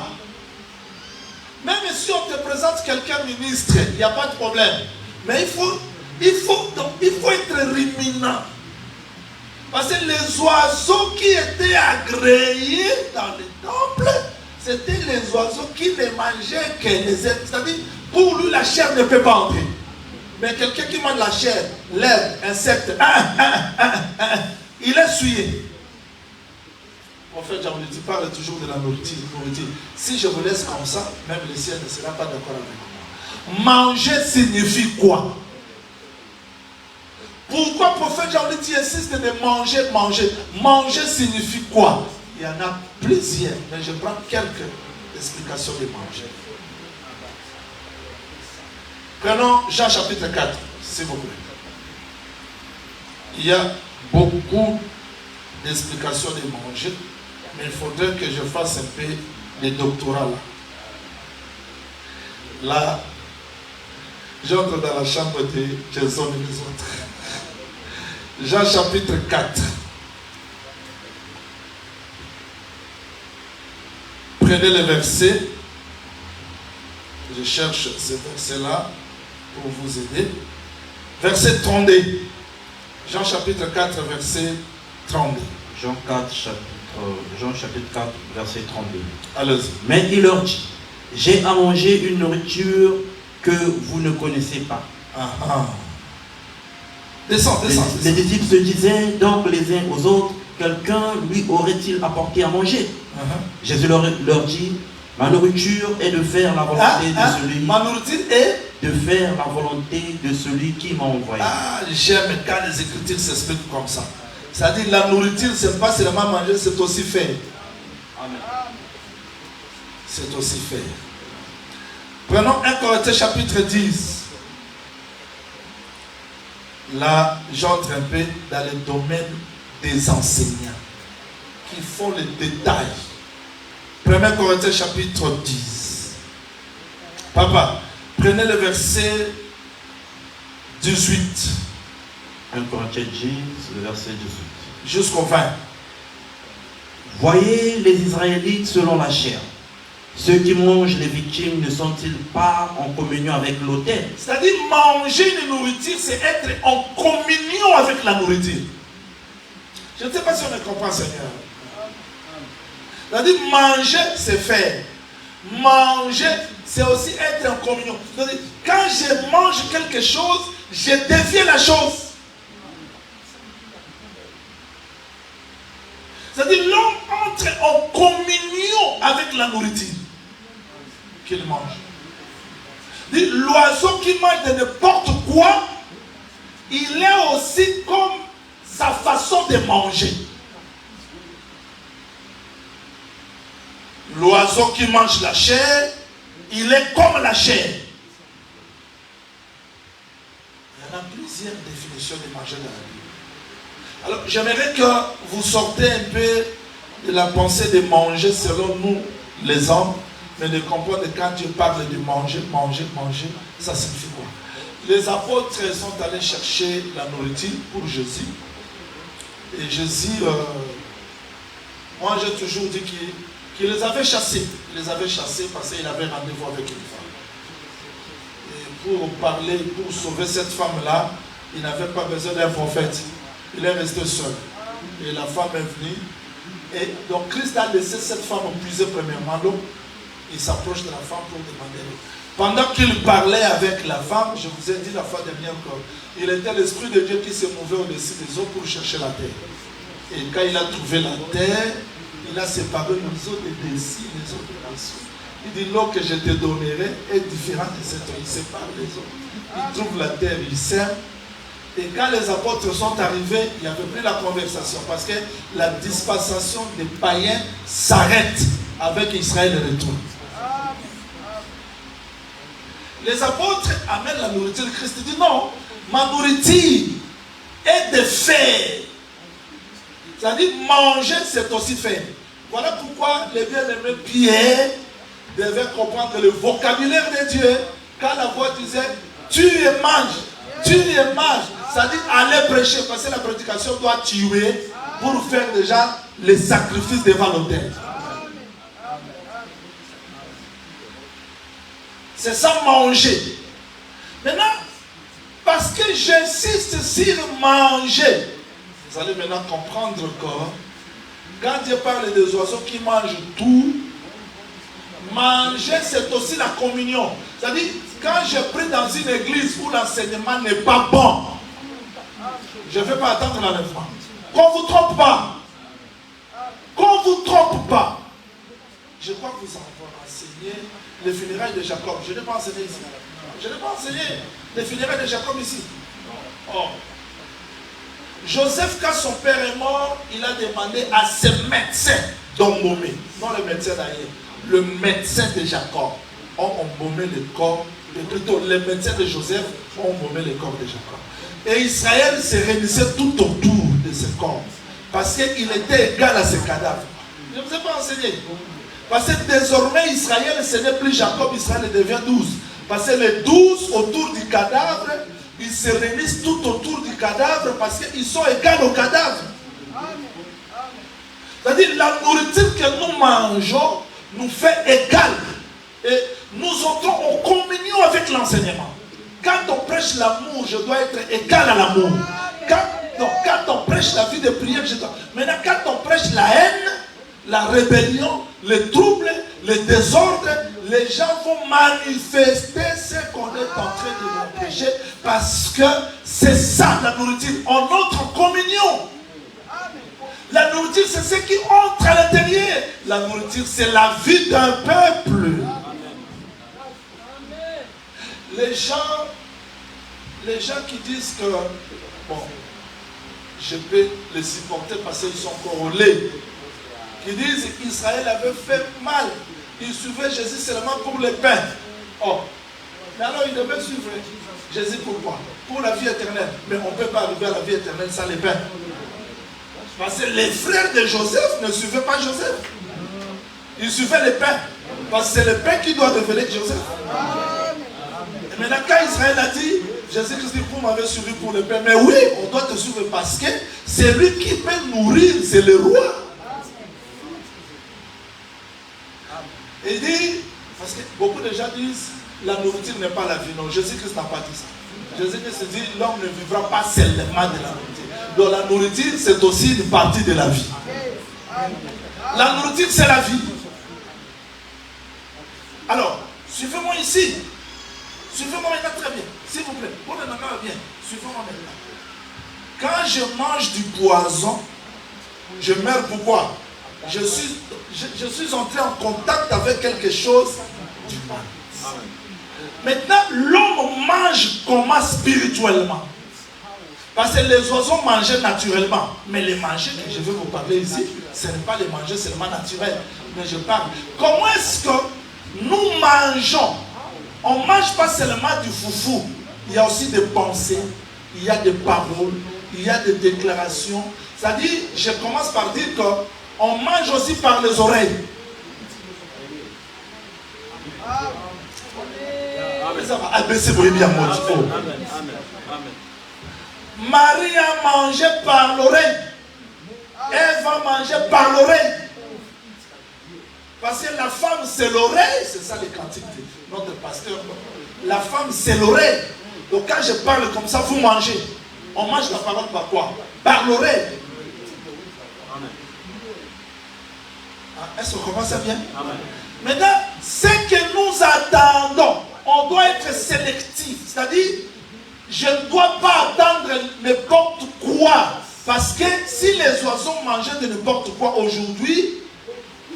Même si on te présente quelqu'un ministre, il n'y a pas de problème. Mais il faut être ruminant. Parce que les oiseaux qui étaient agréés dans les temples, C'était les oiseaux qui ne mangeaient que les herbes. C'est-à-dire, pour lui, la chair ne peut pas entrer. Mais quelqu'un qui mange la chair, l'herbe, insecte, il est souillé. En fait, Jean-Luc parle toujours de la nourriture. Si je vous laisse comme ça, même le ciel ne sera pas d'accord avec moi. Manger signifie quoi? Pourquoi le prophète Jean-Luc insiste de manger? Manger signifie quoi? Il y en a plusieurs, mais je prends quelques explications de manger. Prenons Jean chapitre 4, s'il vous plaît. Il y a beaucoup d'explications de manger, mais il faudrait que je fasse un peu de doctorat là. Là, j'entre dans la chambre de Jason et les autres. Jean chapitre 4. Prenez le verset. Je cherche ce verset-là pour vous aider. Verset 32. Jean chapitre 4, verset 32. Jean chapitre 4, verset 32. Allez-y. Mais il leur dit, j'ai à manger une nourriture que vous ne connaissez pas. Descends. Les disciples se disaient donc les uns aux autres, quelqu'un lui aurait-il apporté à manger? Jésus leur dit, ma nourriture est de faire la volonté de celui. Ma nourriture est de faire la volonté de celui qui m'a envoyé. J'aime quand les Écritures s'expliquent comme ça. C'est-à-dire la nourriture, c'est pas seulement manger, c'est aussi faire. Amen. C'est aussi faire. Prenons 1 Corinthiens chapitre 10. Là, j'entre un peu dans le domaine des enseignants qui font les détails. 1 Corinthiens chapitre 10. Papa, prenez le verset 18. 1 Corinthiens 10, le verset 18. Jusqu'au 20. Voyez les Israélites selon la chair. Ceux qui mangent les victimes ne sont-ils pas en communion avec l'autel? C'est-à-dire manger une nourriture, c'est être en communion avec la nourriture. Je ne sais pas si on me comprend, Seigneur. C'est-à-dire manger, c'est faire. Manger, c'est aussi être en communion. C'est-à-dire, quand je mange quelque chose, je deviens la chose. C'est-à-dire l'homme entre en communion avec la nourriture qu'il mange. L'oiseau qui mange de n'importe quoi, il est aussi comme sa façon de manger. L'oiseau qui mange la chair, il est comme la chair. Il y en a plusieurs définitions de manger dans la Bible. Alors, j'aimerais que vous sortez un peu de la pensée de manger selon nous, les hommes, mais de comprendre que quand Dieu parle de manger, ça signifie quoi? Les apôtres sont allés chercher la nourriture pour Jésus. Et Jésus, moi j'ai toujours dit qu'il les avait chassés. Il les avait chassés parce qu'il avait rendez-vous avec une femme. Et pour parler, pour sauver cette femme-là, il n'avait pas besoin d'un prophète. Il est resté seul. Et la femme est venue. Et donc Christ a laissé cette femme puiser premièrement l'eau. Il s'approche de la femme pour demander l'eau. Pendant qu'il parlait avec la femme, je vous ai dit la fois dernière qu'il était l'Esprit de Dieu qui se mouvait au-dessus des eaux pour chercher la terre. Et quand il a trouvé la terre, il a séparé les eaux de dessous, les eaux de dessous. Il dit, l'eau que je te donnerai est différente de cette eau. Il sépare les eaux. Il trouve la terre, il sème. Et quand les apôtres sont arrivés, il n'y avait plus la conversation parce que la dispensation des païens s'arrête avec Israël et retourne. Les apôtres amènent la nourriture. Christ dit non, ma nourriture est de faire. C'est-à-dire manger, c'est aussi faire. Voilà pourquoi les bien-aimés Pierre devaient comprendre le vocabulaire de Dieu. Quand la voix disait tu et mange, c'est-à-dire aller prêcher, parce que la prédication doit tuer pour faire déjà les sacrifices devant l'autel. C'est ça manger. Maintenant, parce que j'insiste sur manger, vous allez maintenant comprendre que quand Dieu parle des oiseaux qui mangent tout, Manger, c'est aussi la communion. C'est-à-dire, quand je prie dans une église où l'enseignement n'est pas bon, je ne vais pas attendre l'enlèvement. Qu'on ne vous trompe pas. Qu'on ne vous trompe pas. Je crois que vous avez enseigné les funérailles de Jacob. Je n'ai pas enseigné ici. Je n'ai pas enseigné les funérailles de Jacob ici. Oh. Joseph, quand son père est mort, il a demandé à ses médecins d'embaumer. Non le médecin d'ailleurs. Le médecin de Jacob ont embaumé le corps. Plutôt, les médecins de Joseph ont embaumé le corps de Jacob. Et Israël se réunissait tout autour de ce corps. Parce qu'il était égal à ce cadavre. Je ne vous ai pas enseigné. Parce que désormais, Israël, ce n'est plus Jacob, Israël devient 12. Parce que les 12 autour du cadavre, ils se réunissent tout autour du cadavre parce qu'ils sont égaux au cadavre. C'est-à-dire, la nourriture que nous mangeons nous fait égal. Et nous entrons en communion avec l'enseignement. Quand on prêche l'amour, je dois être égal à l'amour. Quand on prêche la vie de prière, je dois... Maintenant, quand on prêche la haine, la rébellion, les troubles, les désordres, les gens vont manifester ce qu'on est en train de empêcher parce que c'est ça la nourriture. On entre en communion. La nourriture, c'est ce qui entre à l'intérieur. La nourriture, c'est la vie d'un peuple. Les gens qui disent que, bon, je peux les supporter parce qu'ils sont encore au lait. Qui disent qu'Israël avait fait mal. Il suivait Jésus seulement pour le pain. Oh, mais alors il devait suivre Jésus pourquoi? Pour la vie éternelle. Mais on ne peut pas arriver à la vie éternelle sans le pain. Parce que les frères de Joseph ne suivaient pas Joseph. Ils suivaient le pain. Parce que c'est le pain qui doit révéler Joseph. Et maintenant, quand Israël a dit, Jésus-Christ dit, vous m'avez suivi pour le pain. Mais oui, on doit te suivre parce que c'est lui qui peut nourrir, c'est le roi. Et il dit, parce que beaucoup de gens disent, la nourriture n'est pas la vie. Non, Jésus-Christ n'a pas dit ça. Jésus-Christ dit, l'homme ne vivra pas seulement de la nourriture. Donc la nourriture, c'est aussi une partie de la vie. La nourriture, c'est la vie. Alors, suivez-moi ici. Suivez-moi maintenant très bien. S'il vous plaît, prenez maintenant bien. Suivez-moi maintenant. Quand je mange du poison, je meurs pourquoi? Je suis entré en contact avec quelque chose du mal. Maintenant, l'homme mange comment spirituellement? Parce que les oiseaux mangeaient naturellement. Mais les manger que je vais vous parler ici, ce n'est pas les manger seulement naturels. Mais je parle. Comment est-ce que nous mangeons? On ne mange pas seulement du foufou. Il y a aussi des pensées, il y a des paroles, il y a des déclarations. C'est-à-dire, je commence par dire qu'on mange aussi par les oreilles. Marie a mangé par l'oreille. Elle va manger par l'oreille. Parce que la femme, c'est l'oreille. C'est ça les cantiques de notre pasteur. La femme, c'est l'oreille. Donc quand je parle comme ça, vous mangez. On mange la parole par quoi? Par l'oreille. Est-ce qu'on commence bien? Maintenant, ce que nous attendons, on doit être sélectif. C'est-à-dire, je ne dois pas attendre n'importe quoi. Parce que si les oiseaux mangeaient de n'importe quoi aujourd'hui,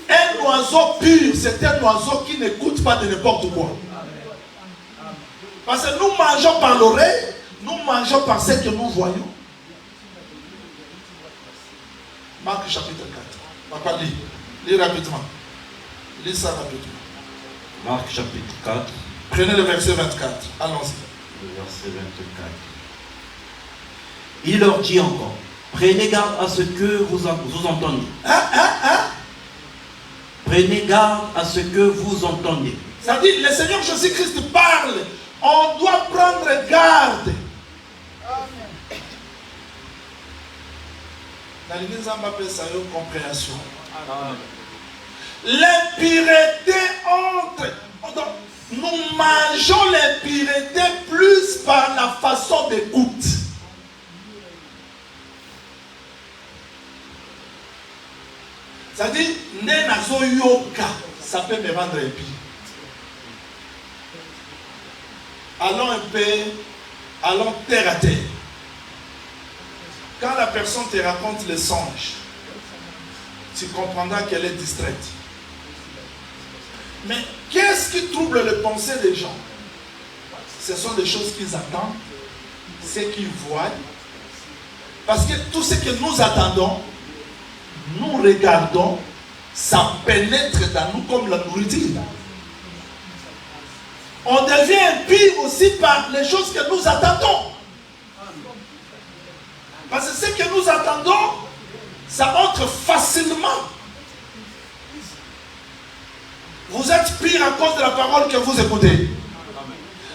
un oiseau pur, c'est un oiseau qui n'écoute pas de n'importe quoi. Parce que nous mangeons par l'oreille, nous mangeons par ce que nous voyons. Marc chapitre 4. Papa, lis rapidement. Lis ça rapidement. Marc chapitre 4. Prenez le verset 24. Allons-y. Le verset 24. Il leur dit encore, prenez garde à ce que vous entendez. Prenez garde à ce que vous entendez. C'est-à-dire, le Seigneur Jésus-Christ parle. On doit prendre garde. Dans l'église, on appelle ça une compréhension. L'impureté entre. Nous mangeons l'impureté plus par la façon d'écoute. C'est-à-dire, Nenazo Yoka. ça peut me rendre impie. Allons un peu, allons terre à terre. Quand la personne te raconte le songe, tu comprendras qu'elle est distraite. Mais qu'est-ce qui trouble les pensées des gens? Ce sont des choses qu'ils attendent, ce qu'ils voient. Parce que tout ce que nous attendons, nous regardons, ça pénètre dans nous comme la nourriture. On devient impie aussi par les choses que nous attendons. Parce que ce que nous attendons, ça entre facilement. Vous êtes pire à cause de la parole que vous écoutez.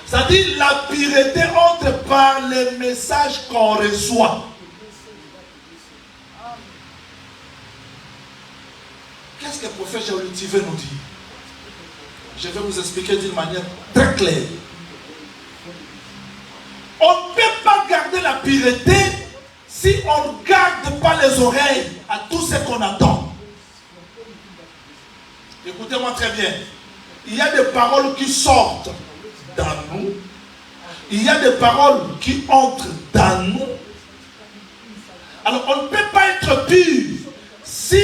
C'est-à-dire la pureté entre par les messages qu'on reçoit. Qu'est-ce que le prophète Joël veut nous dire? Je vais vous expliquer d'une manière très claire. On ne peut pas garder la pureté si on ne garde pas les oreilles à tout ce qu'on attend. Écoutez-moi très bien. Il y a des paroles qui sortent dans nous. Il y a des paroles qui entrent dans nous. Alors on ne peut pas être pur si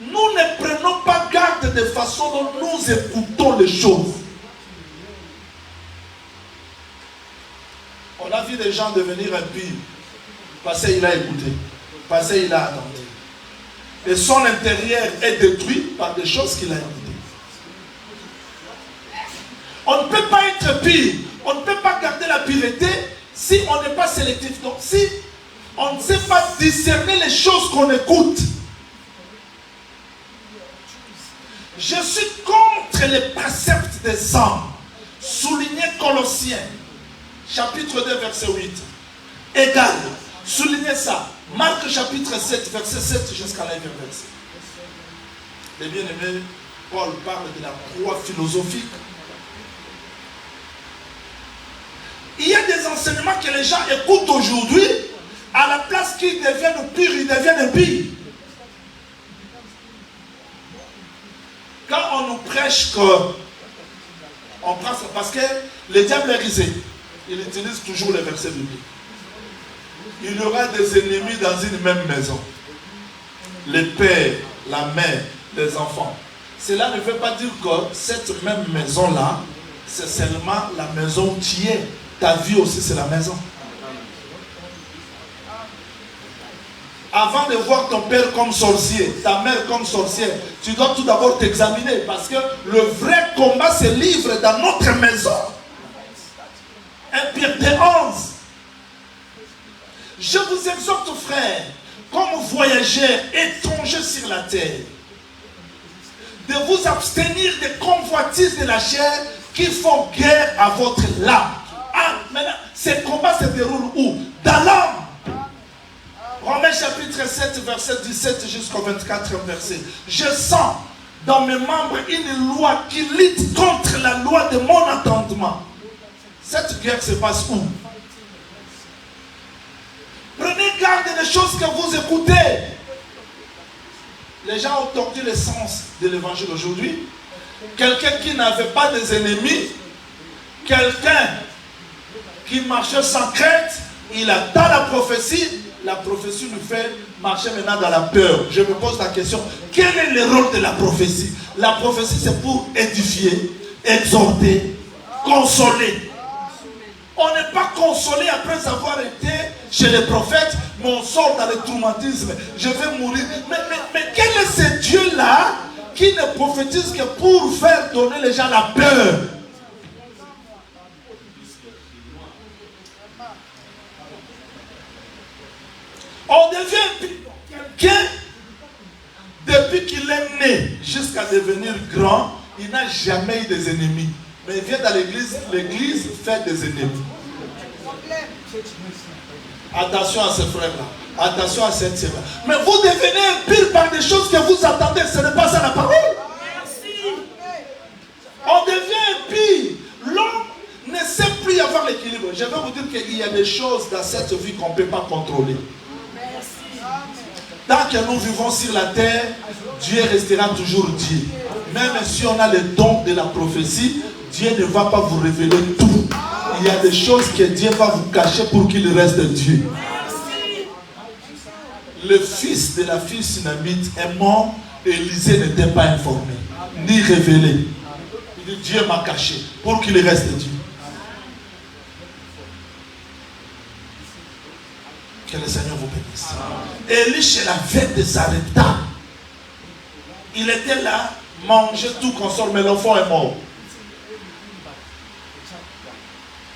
nous ne prenons pas garde de façon dont nous écoutons les choses. On a vu des gens devenir impies parce qu'il a écouté, parce qu'il a attendu. Et son intérieur est détruit par des choses qu'il a écoutées. On ne peut pas être pur, on ne peut pas garder la pureté si on n'est pas sélectif. Donc si on ne sait pas discerner les choses qu'on écoute. Je suis contre les préceptes des hommes. Souligné Colossiens, chapitre 2, verset 8. Égal. Soulignez ça. Marc chapitre 7, verset 7 jusqu'à la verset. Les bien-aimés, Paul parle de la croix philosophique. Il y a des enseignements que les gens écoutent aujourd'hui, à la place qu'ils deviennent purs, ils deviennent impies. Quand on nous prêche que on prend ça, parce que le diable est risé, il utilise toujours les versets bibliques. Il y aura des ennemis dans une même maison. Les pères, la mère, les enfants. Cela ne veut pas dire que cette même maison-là, c'est seulement la maison où tu es. Ta vie aussi, c'est la maison. Avant de voir ton père comme sorcier, ta mère comme sorcière, tu dois tout d'abord t'examiner parce que le vrai combat se livre dans notre maison. 1 Pierre 11. Je vous exhorte, frères, comme voyageurs étrangers sur la terre, de vous abstenir des convoitises de la chair qui font guerre à votre âme. Ah, maintenant, ces combats se déroulent où? Dans l'âme. Romains chapitre 7, verset 17 jusqu'au 24 verset. Je sens dans mes membres une loi qui lutte contre la loi de mon entendement. Cette guerre se passe où? Prenez garde des choses que vous écoutez. Les gens ont tordu le sens de l'évangile aujourd'hui. Quelqu'un qui n'avait pas des ennemis, quelqu'un qui marchait sans crainte, il attend la prophétie lui fait marcher maintenant dans la peur. Je me pose la question, quel est le rôle de la prophétie? La prophétie, c'est pour édifier, exhorter, consoler. On n'est pas consolé après avoir été chez les prophètes, mais on sort dans le traumatisme. Je vais mourir. Mais quel est ce Dieu-là qui ne prophétise que pour faire donner les gens la peur? On devient quelqu'un, depuis qu'il est né jusqu'à devenir grand, il n'a jamais eu des ennemis. Mais il vient dans l'église, l'église fait des ennemis. Attention à ce frère-là, attention à cette sœur-là. Mais vous devenez impur par des choses que vous attendez, ce n'est pas ça la parole. On devient impur. L'homme ne sait plus avoir l'équilibre. Je vais vous dire qu'il y a des choses dans cette vie qu'on ne peut pas contrôler. Tant que nous vivons sur la terre, Dieu restera toujours Dieu. Même si on a le don de la prophétie, Dieu ne va pas vous révéler tout. Il y a des choses que Dieu va vous cacher pour qu'il reste Dieu. Le fils de la fille sunamite est mort et Élisée n'était pas informé, ni révélé. Il dit Dieu m'a caché pour qu'il reste Dieu. Que le Seigneur vous bénisse. Élie, la veille de s'arrêta. Il était là, mangeait tout consort, mais l'enfant est mort.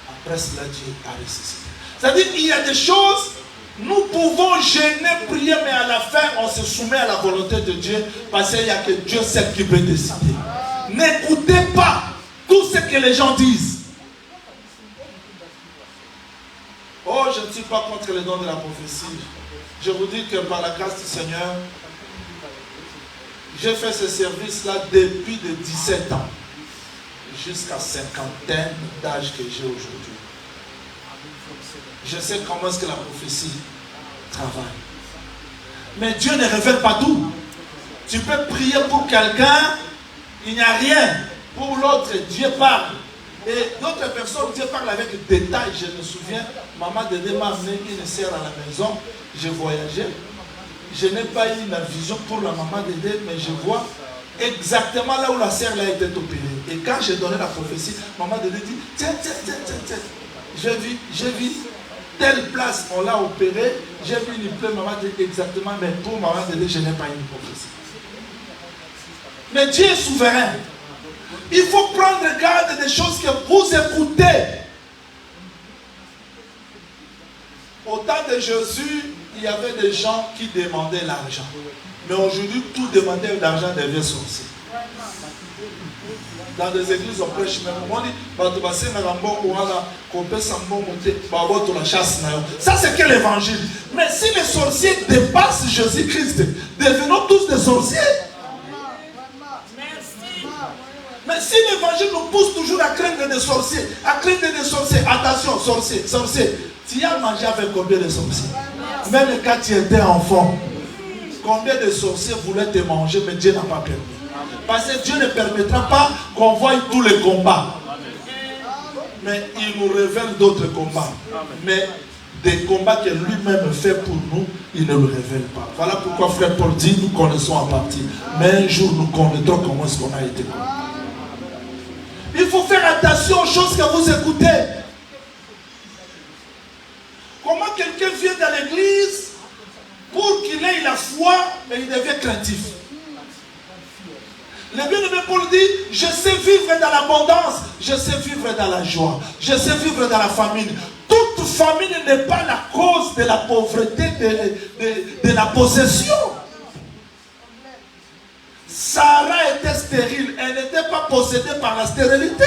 Après cela, Dieu a ressuscité. C'est-à-dire qu'il y a des choses, nous pouvons gêner, prier, mais à la fin, on se soumet à la volonté de Dieu, parce qu'il n'y a que Dieu seul qui peut décider. N'écoutez pas tout ce que les gens disent. Oh, je ne suis pas contre les dons de la prophétie. Je vous dis que par la grâce du Seigneur, j'ai fait ce service-là depuis de 17 ans, jusqu'à cinquantaine d'âge que j'ai aujourd'hui. Je sais comment est-ce que la prophétie travaille. Mais Dieu ne révèle pas tout. Tu peux prier pour quelqu'un, il n'y a rien. Pour l'autre, Dieu parle. Et d'autres personnes, Dieu parle avec détail. Je me souviens, maman Dédé m'a amené une sœur à la maison. J'ai voyagé. Je n'ai pas eu la vision pour la maman Dédé, mais je vois exactement là où la sœur a été opérée. Et quand j'ai donné la prophétie, maman Dédé dit, tiens. J'ai vu telle place, on l'a opérée. J'ai vu une plaie, maman Dédé exactement, mais pour maman Dédé, je n'ai pas eu une prophétie. Mais Dieu est souverain. Il faut prendre garde des choses que vous écoutez. Au temps de Jésus, il y avait des gens qui demandaient l'argent. Mais aujourd'hui, tout demander l'argent devient sorcier. Dans des églises, on prêche même. On dit, ça, c'est que l'évangile. Mais si les sorciers dépassent Jésus-Christ, devenons tous des sorciers. Mais si l'évangile nous pousse toujours à craindre des sorciers, attention, sorcier, tu as mangé avec combien de sorciers? Même quand tu étais enfant, combien de sorciers voulaient te manger, mais Dieu n'a pas permis. Parce que Dieu ne permettra pas qu'on voie tous les combats. Mais il nous révèle d'autres combats. Mais des combats que lui-même fait pour nous, il ne le révèle pas. Voilà pourquoi frère Paul dit, nous connaissons en partie. Mais un jour, nous connaîtrons comment est-ce qu'on a été connu. Il faut faire attention aux choses que vous écoutez. Comment quelqu'un vient dans l'église pour qu'il ait la foi, mais il devient craintif. Le bien-aimé Paul dit, je sais vivre dans l'abondance, je sais vivre dans la joie, je sais vivre dans la famine. Toute famine n'est pas la cause de la pauvreté, de la possession. Sarah était stérile, elle n'était pas possédée par la stérilité.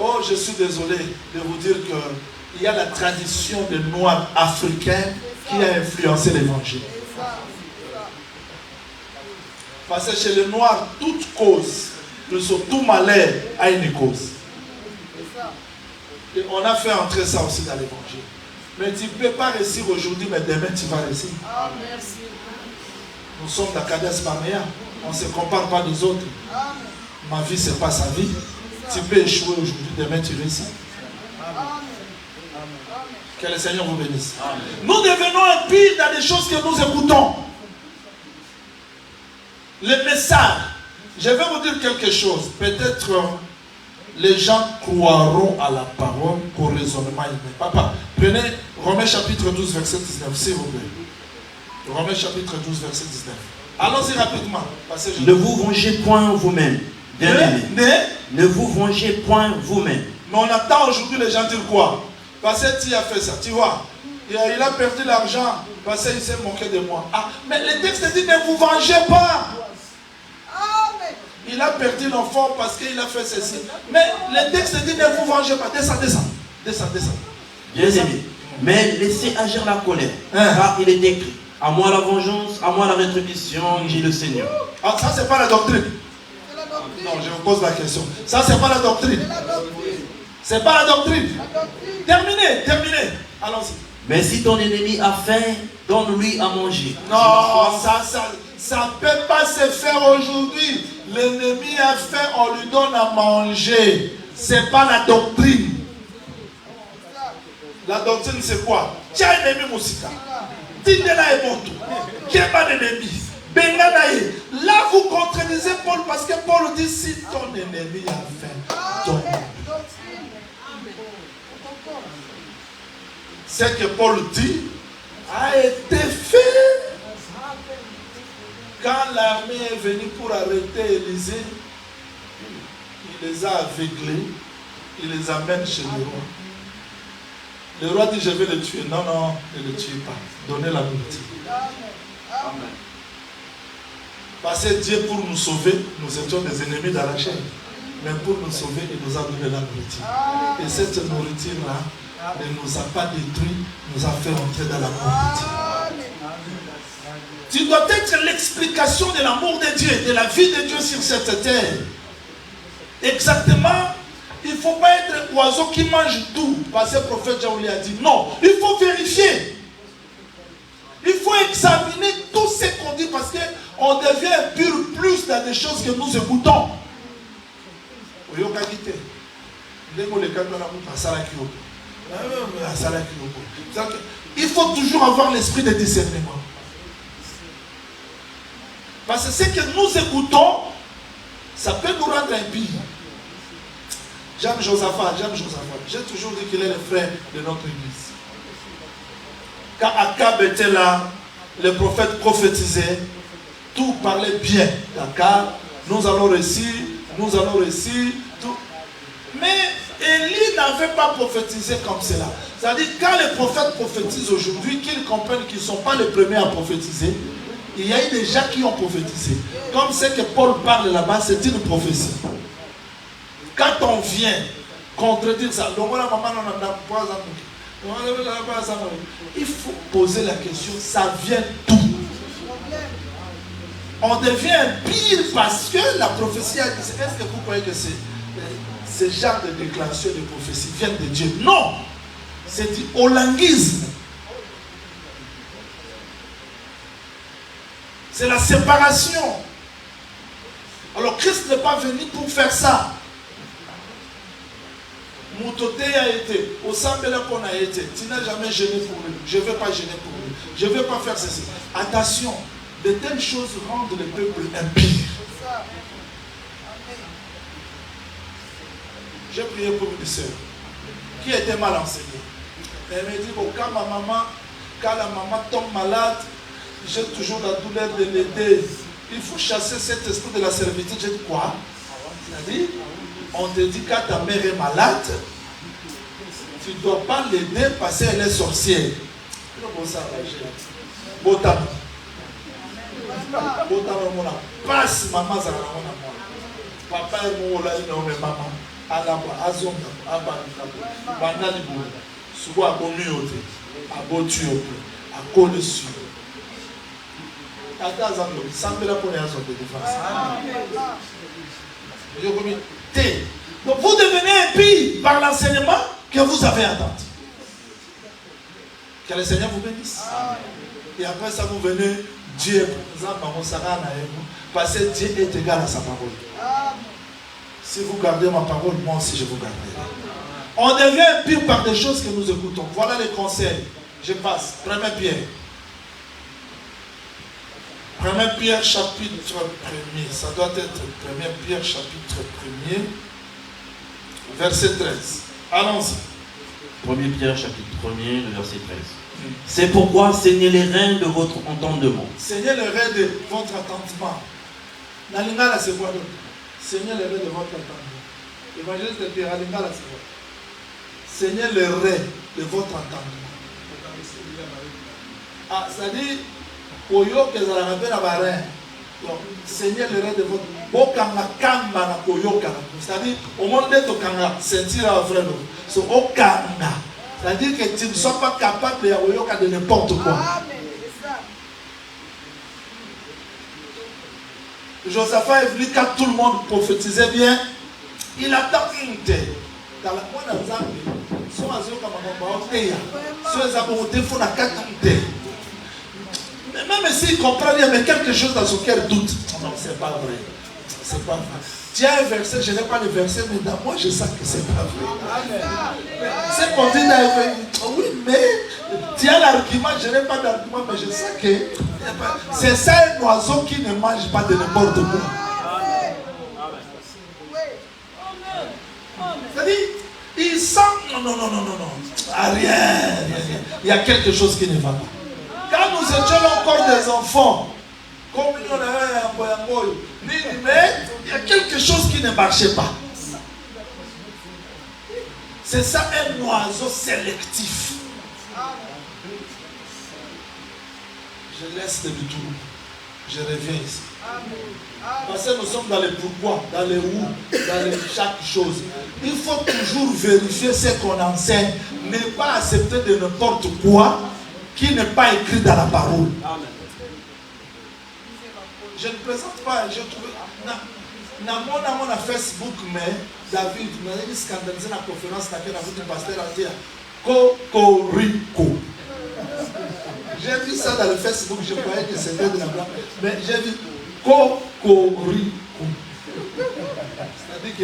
Oh, je suis désolé de vous dire qu'il y a la tradition des Noirs africains qui a influencé l'évangile. Parce que chez les Noirs, toute cause, tout malheur a une cause. Et on a fait entrer ça aussi dans l'évangile. Mais tu ne peux pas réussir aujourd'hui, mais demain tu vas réussir. Ah, merci. Nous sommes dans Kades Barnea. On ne se compare pas des autres. Ma vie, ce n'est pas sa vie. Tu peux échouer aujourd'hui, demain tu réussis. Que le Seigneur vous bénisse. Nous devenons impies dans des choses que nous écoutons. Les messages. Je vais vous dire quelque chose. Peut-être les gens croiront à la parole qu'au raisonnement humain. Papa, prenez Romains chapitre 12, verset 19, s'il vous plaît. Romains chapitre 12, verset 19. Allons-y rapidement. Ne vous vengez point vous-même. Ne vous vengez point vous-même. Mais on attend aujourd'hui les gens dire quoi? Parce que tu as fait ça, tu vois. Il a perdu l'argent parce qu'il s'est moqué de moi. Ah, mais le texte dit ne vous vengez pas. Il a perdu l'enfant parce qu'il a fait ceci. Mais le texte dit ne vous vengez pas. Descends. Bien aimé. Mais laissez agir la colère. Car il est écrit, à moi la vengeance, à moi la rétribution, dit le Seigneur. Ah, ça c'est pas la doctrine. Non, je vous pose la question. Ça c'est pas la doctrine. C'est pas la doctrine. Terminez. Allons-y. Mais si ton ennemi a faim, donne-lui à manger. Non, ça ne peut pas se faire aujourd'hui. L'ennemi a faim, on lui donne à manger. Ce n'est pas la doctrine. La doctrine, c'est quoi? Tu as un ennemi, Moussika. Dis-le-la et bon tout. Qui est pas d'ennemi? Benganaï. Là, vous contredisez Paul parce que Paul dit si ton ennemi a faim, donne-lui. Ce que Paul dit a été fait. Quand l'armée est venue pour arrêter Élisée, il les a aveuglés, il les amène chez le roi. Le roi dit je vais le tuer. Non, non, ne le tuez pas. Donnez la nourriture. Amen. Parce que Dieu, pour nous sauver, nous étions des ennemis dans la chair. Mais pour nous sauver, il nous a donné la nourriture. Et cette nourriture-là ne nous a pas détruits, nous a fait entrer dans la nourriture. Tu dois être l'explication de l'amour de Dieu, de la vie de Dieu sur cette terre. Exactement, il ne faut pas être oiseau qui mange tout. Parce que le prophète Jaouli a dit non, il faut vérifier. Il faut examiner tout ce qu'on dit parce qu'on devient pur plus dans des choses que nous écoutons. Il faut toujours avoir l'esprit de discernement. Parce que ce que nous écoutons, ça peut nous rendre impies. J'aime Josaphat. J'ai toujours dit qu'il est le frère de notre église. Quand Akab était là, le prophète prophétisait, tout parlait bien d'Akab. Nous allons réussir, tout. Mais Élie n'avait pas prophétisé comme cela. C'est-à-dire, quand les prophètes prophétisent aujourd'hui, qu'ils comprennent qu'ils ne sont pas les premiers à prophétiser, il y a eu des gens qui ont prophétisé. Comme ce que Paul parle là-bas, c'est une prophétie. Quand on vient contredire ça, il faut poser la question, ça vient d'où? On devient pire parce que la prophétie a dit, est-ce que vous croyez que ce genre de déclaration de prophétie viennent de Dieu? Non! C'est du holanguisme. C'est la séparation. Alors Christ n'est pas venu pour faire ça. Moutoté a été, au Sambela qu'on a été. Tu n'as jamais gêné pour lui. Je ne vais pas gêner pour lui. Je ne vais pas faire ceci. Attention, de telles choses rendent le peuple impie. J'ai prié pour une sœur qui était mal enseignée. Elle me dit, bon, quand la maman tombe malade, j'ai toujours la douleur de l'aider. Il faut chasser cet esprit de la servitude. J'ai dit quoi? C'est-à-dire, on te dit quand ta mère est malade, tu ne dois pas l'aider parce qu'elle est sorcière. Passe maman papa est mon maman. Alaba azonga abanika banali bo suko akomiote abotiote akole su ata azambo sambela pour les autres de défense. Donc vous devenez impie par l'enseignement que vous avez entendu. Que le Seigneur vous bénisse. Et après ça vous venez Dieu parce que Dieu est égal à sa parole. Si vous gardez ma parole, moi aussi je vous garderai. On devient pire par des choses que nous écoutons. Voilà les conseils. Je passe. 1 Pierre. 1 Pierre chapitre 1er. Ça doit être 1 Pierre chapitre 1er. Verset 13. Allons-y. 1 Pierre chapitre 1er, le verset 13. C'est pourquoi saignez les reins de votre entendement. Saignez les reins de votre entendement. Nalingala c'est quoi donc? Seignez les reins de votre entendement. Évangéliste de Pierre, Alingala c'est quoi? Seignez les reins de votre entendement. Ah, c'est-à-dire, Koyo que ça la rappelle à Barin. Donc, saignez les reins de votre. Bokanga kamba na koyoka. C'est-à-dire, au monde de Tokanga, sentir à frère. C'est Okanga. C'est-à-dire que tu ne sois pas capable de koyoka de n'importe quoi. Josaphat est venu quand tout le monde prophétisait bien. Il attend une terre. Dans la moindre Zambie, Même s'il comprend, il y a quelque chose dans son cœur doute. Non, c'est pas vrai. C'est pas vrai. Tu as un verset, je n'ai pas le verset, mais dans moi, je sens que c'est pas vrai. C'est qu'on dit dans oui, mais tu as l'argument, je n'ai pas d'argument, mais je sais que c'est ça un oiseau qui ne mange pas de n'importe quoi. C'est-à-dire, il sent, non. Rien. Il y a quelque chose qui ne va pas. Quand nous étions encore des enfants, comme nous on avait un boyangoyo, mais il y a quelque chose qui ne marchait pas. C'est ça un oiseau sélectif. Je laisse le tour. Je reviens ici. Parce que nous sommes dans les pourquoi, dans les où, dans les chaque chose. Il faut toujours vérifier ce qu'on enseigne. Ne pas accepter de n'importe quoi qui n'est pas écrit dans la parole. Je ne présente pas, je trouve. Dans mon Facebook, mais David m'a scandalisé dans la conférence laquelle a vu le pasteur a dit Cocorico. J'ai vu ça dans le Facebook, je croyais que c'était de la blague. Mais j'ai vu Cocorico. C'est-à-dire que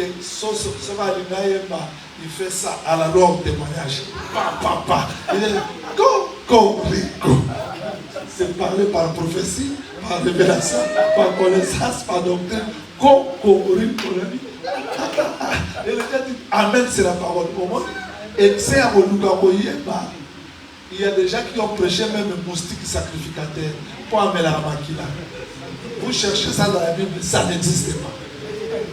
il fait ça à la longue témoignage. Papa. Il est Cocorico. C'est parlé par prophétie, par révélation, par connaissance, par doctrine. Cocorico. Et le gars dit Amen, c'est la parole. Et c'est à il y a des gens qui ont prêché même un moustique sacrificateur pour amener la maquilla. Vous cherchez ça dans la Bible, ça n'existe pas.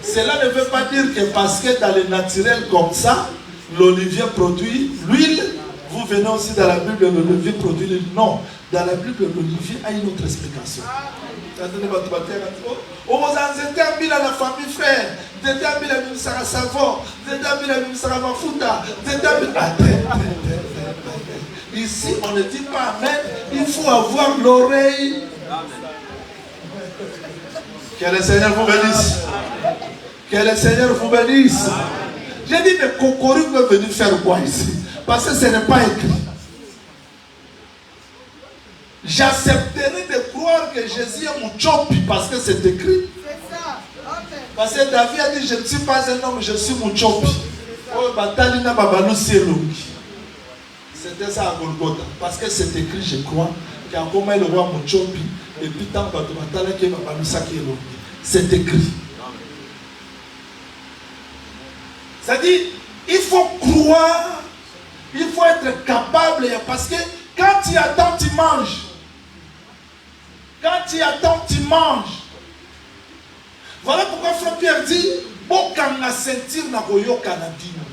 Cela ne veut pas dire que parce que dans le naturel comme ça, l'olivier produit l'huile. Vous venez aussi dans la Bible, l'olivier produit l'huile. Non, dans la Bible, l'olivier a une autre explication. Oh, vous en êtes un à la famille frère. Vous êtes un à la Sarah Savon. Vous êtes un à la Sarah Mafuta. Vous êtes un ici, on ne dit pas Amen. Il faut avoir l'oreille. Que le Seigneur vous bénisse. Que le Seigneur vous bénisse. J'ai dit, mais Cocorico veut venir faire quoi ici? Parce que ce n'est pas écrit. J'accepterai de croire que Jésus est mon chopi parce que c'est écrit. Parce que David a dit, je ne suis pas un homme, je suis mon chopi. C'était ça à Golgotha. Parce que c'est écrit, je crois, qu'il y a comment le roi mon chopi. Et puis tant que c'est écrit. C'est-à-dire, il faut croire, il faut être capable, parce que quand tu attends, tu manges. Quand tu attends, tu manges. Voilà pourquoi Frère Pierre dit, Bokanga sentir na koyoka na dino.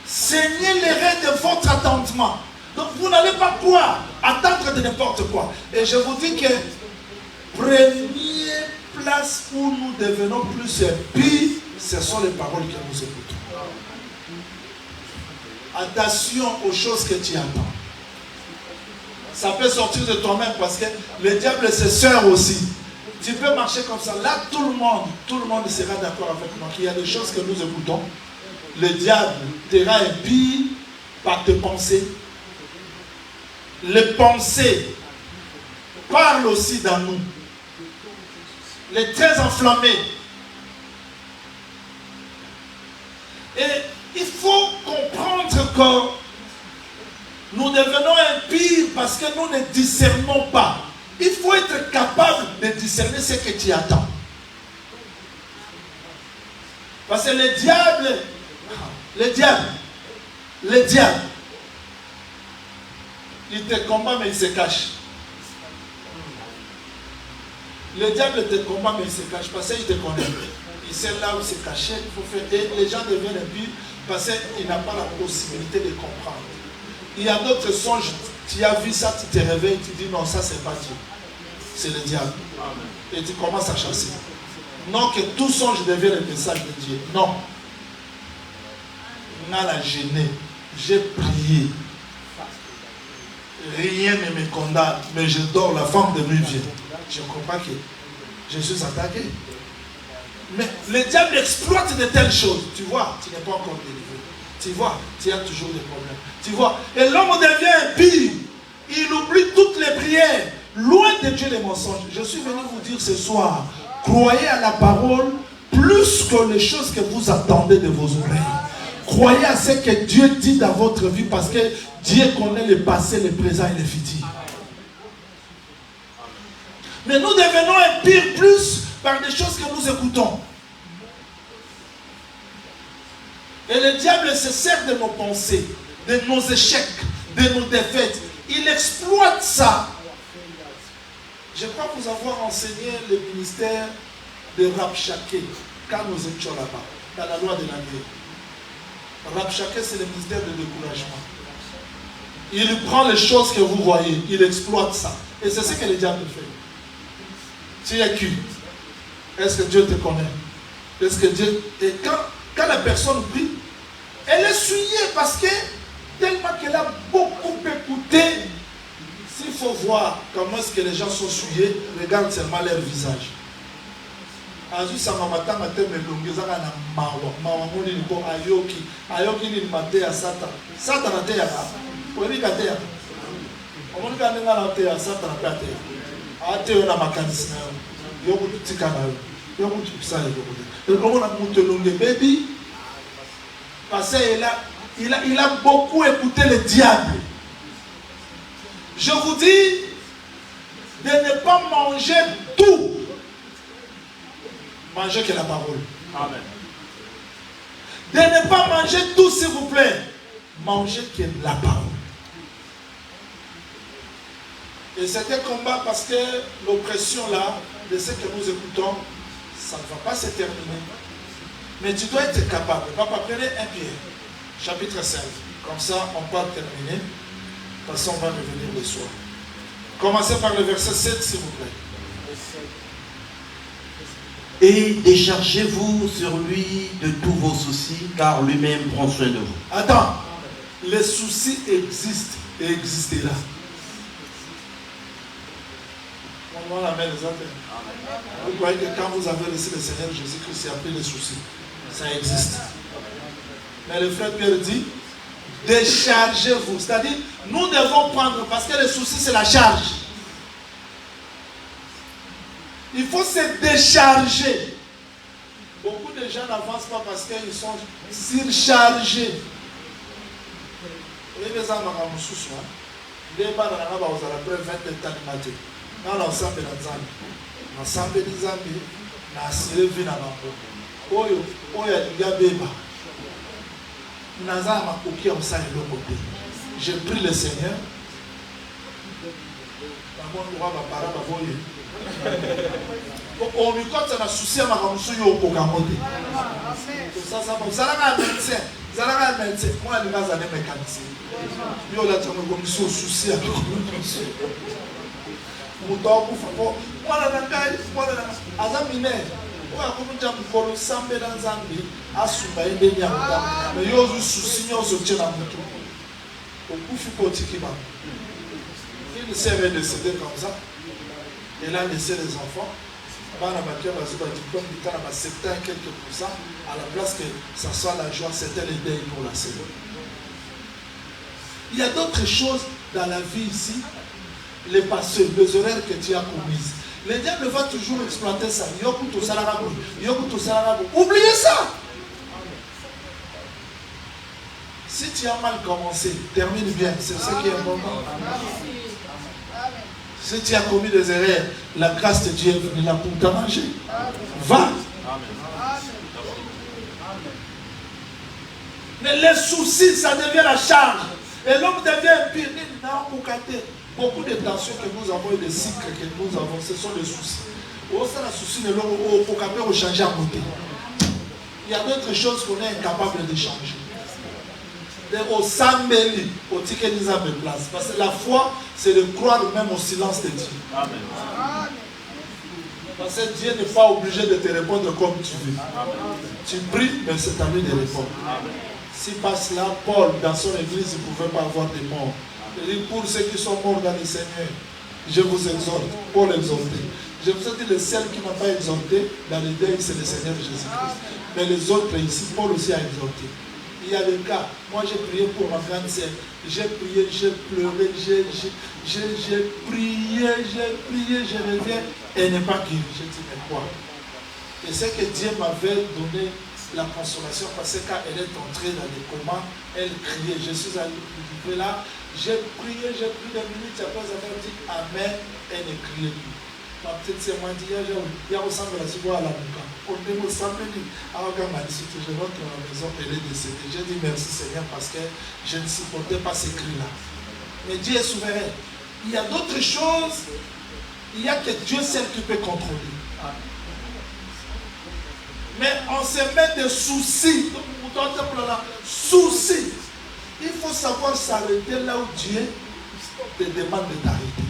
Saignez les reins de votre attendement. Donc vous n'allez pas croire, attendre de n'importe quoi. Et je vous dis que première place où nous devenons plus impies, ce sont les paroles que nous écoutons. Attention aux choses que tu attends. Ça peut sortir de toi-même parce que le diable se sert aussi. Tu peux marcher comme ça. Là, tout le monde sera d'accord avec moi qu'il y a des choses que nous écoutons. Le diable te rend impie par tes pensées. Les pensées parlent aussi dans nous. Les très enflammés. Et il faut comprendre que nous devenons impies parce que nous ne discernons pas. Il faut être capable de discerner ce que tu attends. Parce que le diable, il te combat mais il se cache. Le diable te combat mais il se cache parce qu'il te connaît. Il sait là où il se cacher, il faut faire. Et les gens deviennent impies parce qu'il n'a pas la possibilité de comprendre. Il y a d'autres songes, tu as vu ça, tu te réveilles, tu dis non, ça c'est pas Dieu. C'est le diable. Amen. Et tu commences à chasser. Non, que tout songe devienne le message de Dieu. Non. On a la gêné. J'ai prié. Rien ne me condamne. Mais je dors, la femme de nuit vient. Je comprends que je suis attaqué. Mais le diable exploite de telles choses. Tu vois, tu n'es pas encore délivré. Tu vois, tu as toujours des problèmes. Tu vois, et l'homme devient impie. Il oublie toutes les prières. Loin de Dieu les mensonges. Je suis venu vous dire ce soir, croyez à la parole plus que les choses que vous attendez de vos oreilles. Croyez à ce que Dieu dit dans votre vie parce que Dieu connaît le passé, le présent et le futur. Mais nous devenons impies plus par des choses que nous écoutons. Et le diable se sert de nos pensées, de nos échecs, de nos défaites. Il exploite ça. Je crois vous avoir enseigné le ministère de Rabshakeh quand nous étions là-bas, dans la loi de la guerre. Rabshakeh, c'est le ministère de découragement. Il prend les choses que vous voyez, il exploite ça. Et c'est ce que le diable fait. Tu es qui? Est-ce que Dieu te connaît? Est-ce que Dieu... Et quand la personne prie, elle est souillée parce que tellement qu'elle a beaucoup écouté. S'il faut voir comment est-ce que les gens sont souillés, regarde seulement leur visage. Azu sama matanga te melongi zaka na mawa moni liko ayoki ni mate ya satan. Satan ate ya ka. Obi ka te ya. Omoni ka ninga na te ya satan ka te. Ate yo na makanisi na yo. Yo kutika na yo. Yo kutukisa yo ko. Et comment on te longue baby? Parce qu'il a beaucoup écouté le diable. Je vous dis de ne pas manger tout. Mangez que la parole. Amen. De ne pas manger tout, s'il vous plaît. Mangez que la parole. Et c'est un combat parce que l'oppression là, de ce que nous écoutons, ça ne va pas se terminer. Mais tu dois être capable. Papa, prenez 1 Pierre, chapitre 5. Comme ça, on peut terminer. Parce qu'on va revenir le soir. Commencez par le verset 7, s'il vous plaît. Et déchargez-vous sur lui de tous vos soucis, car lui-même prend soin de vous. Attends, les soucis existent et existeront. On va la main les autres. Vous croyez que quand vous avez laissé le Seigneur Jésus-Christ, c'est appelé les soucis. Ça existe. Mais le frère Pierre dit, déchargez-vous. C'est-à-dire, nous devons prendre, parce que les soucis, c'est la charge. Il faut se décharger. Beaucoup de gens n'avancent pas parce qu'ils sont surchargés. Et les gens n'ont pas souci. Les gens n'ont pas 20 ans matin. Dans l'ensemble de la Zambie. L'ensemble de la Zambie, n'a assuré vie dans la Oyo, Oyo, Beba. J'ai pris le Seigneur. On lui compte un souci à ma ramoussou au Kokamote. Ça, vous allez à un médecin. Vous allez à un médecin. Moi, je vais à un mécanicien. Je vais à un souci à il s'est décédé comme ça. Elle a laissé les enfants. À la place que ça soit la joie, c'était le deuil pour la célébrer. Il y a d'autres choses dans la vie ici. Les passés, les horaires que tu as commises. Le diable va toujours exploiter ça. Oubliez ça. Si tu as mal commencé, termine bien. C'est ce qui est important. Si tu as commis des erreurs, la grâce de Dieu est venue là pour t'arranger. Va. Mais les soucis, ça devient la charge. Et l'homme devient pire. Beaucoup de tensions que nous avons et des cycles que nous avons, ce sont des soucis. Il y a d'autres choses qu'on est incapable de changer. Au Sambeli, au Tikenisa de place. Parce que la foi, c'est de croire même au silence de Dieu. Amen. Parce que Dieu n'est pas obligé de te répondre comme tu veux. Amen. Tu pries, mais c'est à lui de répondre. Amen. Si passe là, Paul, dans son église, il ne pouvait pas avoir de morts. Il dit, pour ceux qui sont morts dans le Seigneur, je vous exhorte, Paul exhorté. Je vous ai dit, le seul qui n'a pas exhorté dans les deuils, c'est le Seigneur Jésus-Christ. Mais les autres ici, Paul aussi a exhorté. Il y a des cas. Moi, j'ai prié pour ma grande sœur. J'ai prié, j'ai pleuré, j'ai prié, je reviens. Elle n'est pas guérie. J'ai dit, mais quoi? Et c'est que Dieu m'avait donné la consolation parce que quand elle est entrée dans les comas, elle criait. Je suis allé là, j'ai prié des minutes, après elle m'a dit Amen, elle ne criait plus. Ma petite sœur m'a dit, il y a ressemble à la ciboire à la bouca. On est ressemble, alors quand m'a dit, je rentre à la maison, elle est décédée. J'ai dit merci Seigneur parce que je ne supportais pas ces cris-là. Mais Dieu est souverain. Il y a d'autres choses, il y a que Dieu seul qui peut contrôler. Mais on se met des soucis. Soucis. Il faut savoir s'arrêter là où Dieu te demande de t'arrêter.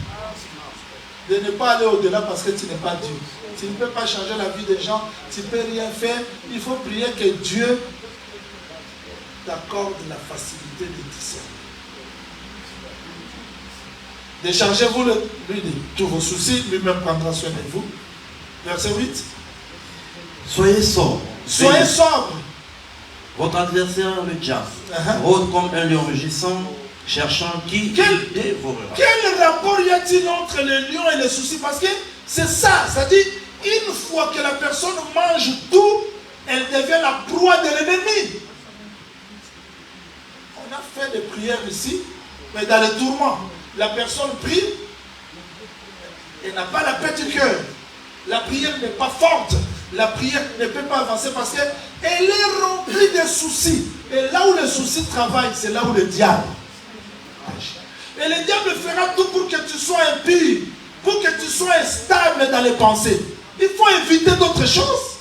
De ne pas aller au-delà parce que tu n'es pas Dieu. Tu ne peux pas changer la vie des gens. Tu ne peux rien faire. Il faut prier que Dieu t'accorde la facilité de discerner. Déchargez-vous lui de tous vos soucis. Lui-même prendra soin de vous. Verset 8. Soyez sobre. Soyez sobre. Votre adversaire, le diable, rôde comme un lion rugissant, cherchant qui dévorera. Quel rapport y a-t-il entre le lion et les soucis? Parce que c'est ça, c'est-à-dire, une fois que la personne mange tout, elle devient la proie de l'ennemi. On a fait des prières ici, mais dans les tourments, la personne prie, elle n'a pas la paix du cœur. La prière n'est pas forte. La prière ne peut pas avancer parce qu'elle est remplie de soucis. Et là où les soucis travaillent, c'est là où le diable agit. Et le diable fera tout pour que tu sois impur, pour que tu sois instable dans les pensées. Il faut éviter d'autres choses.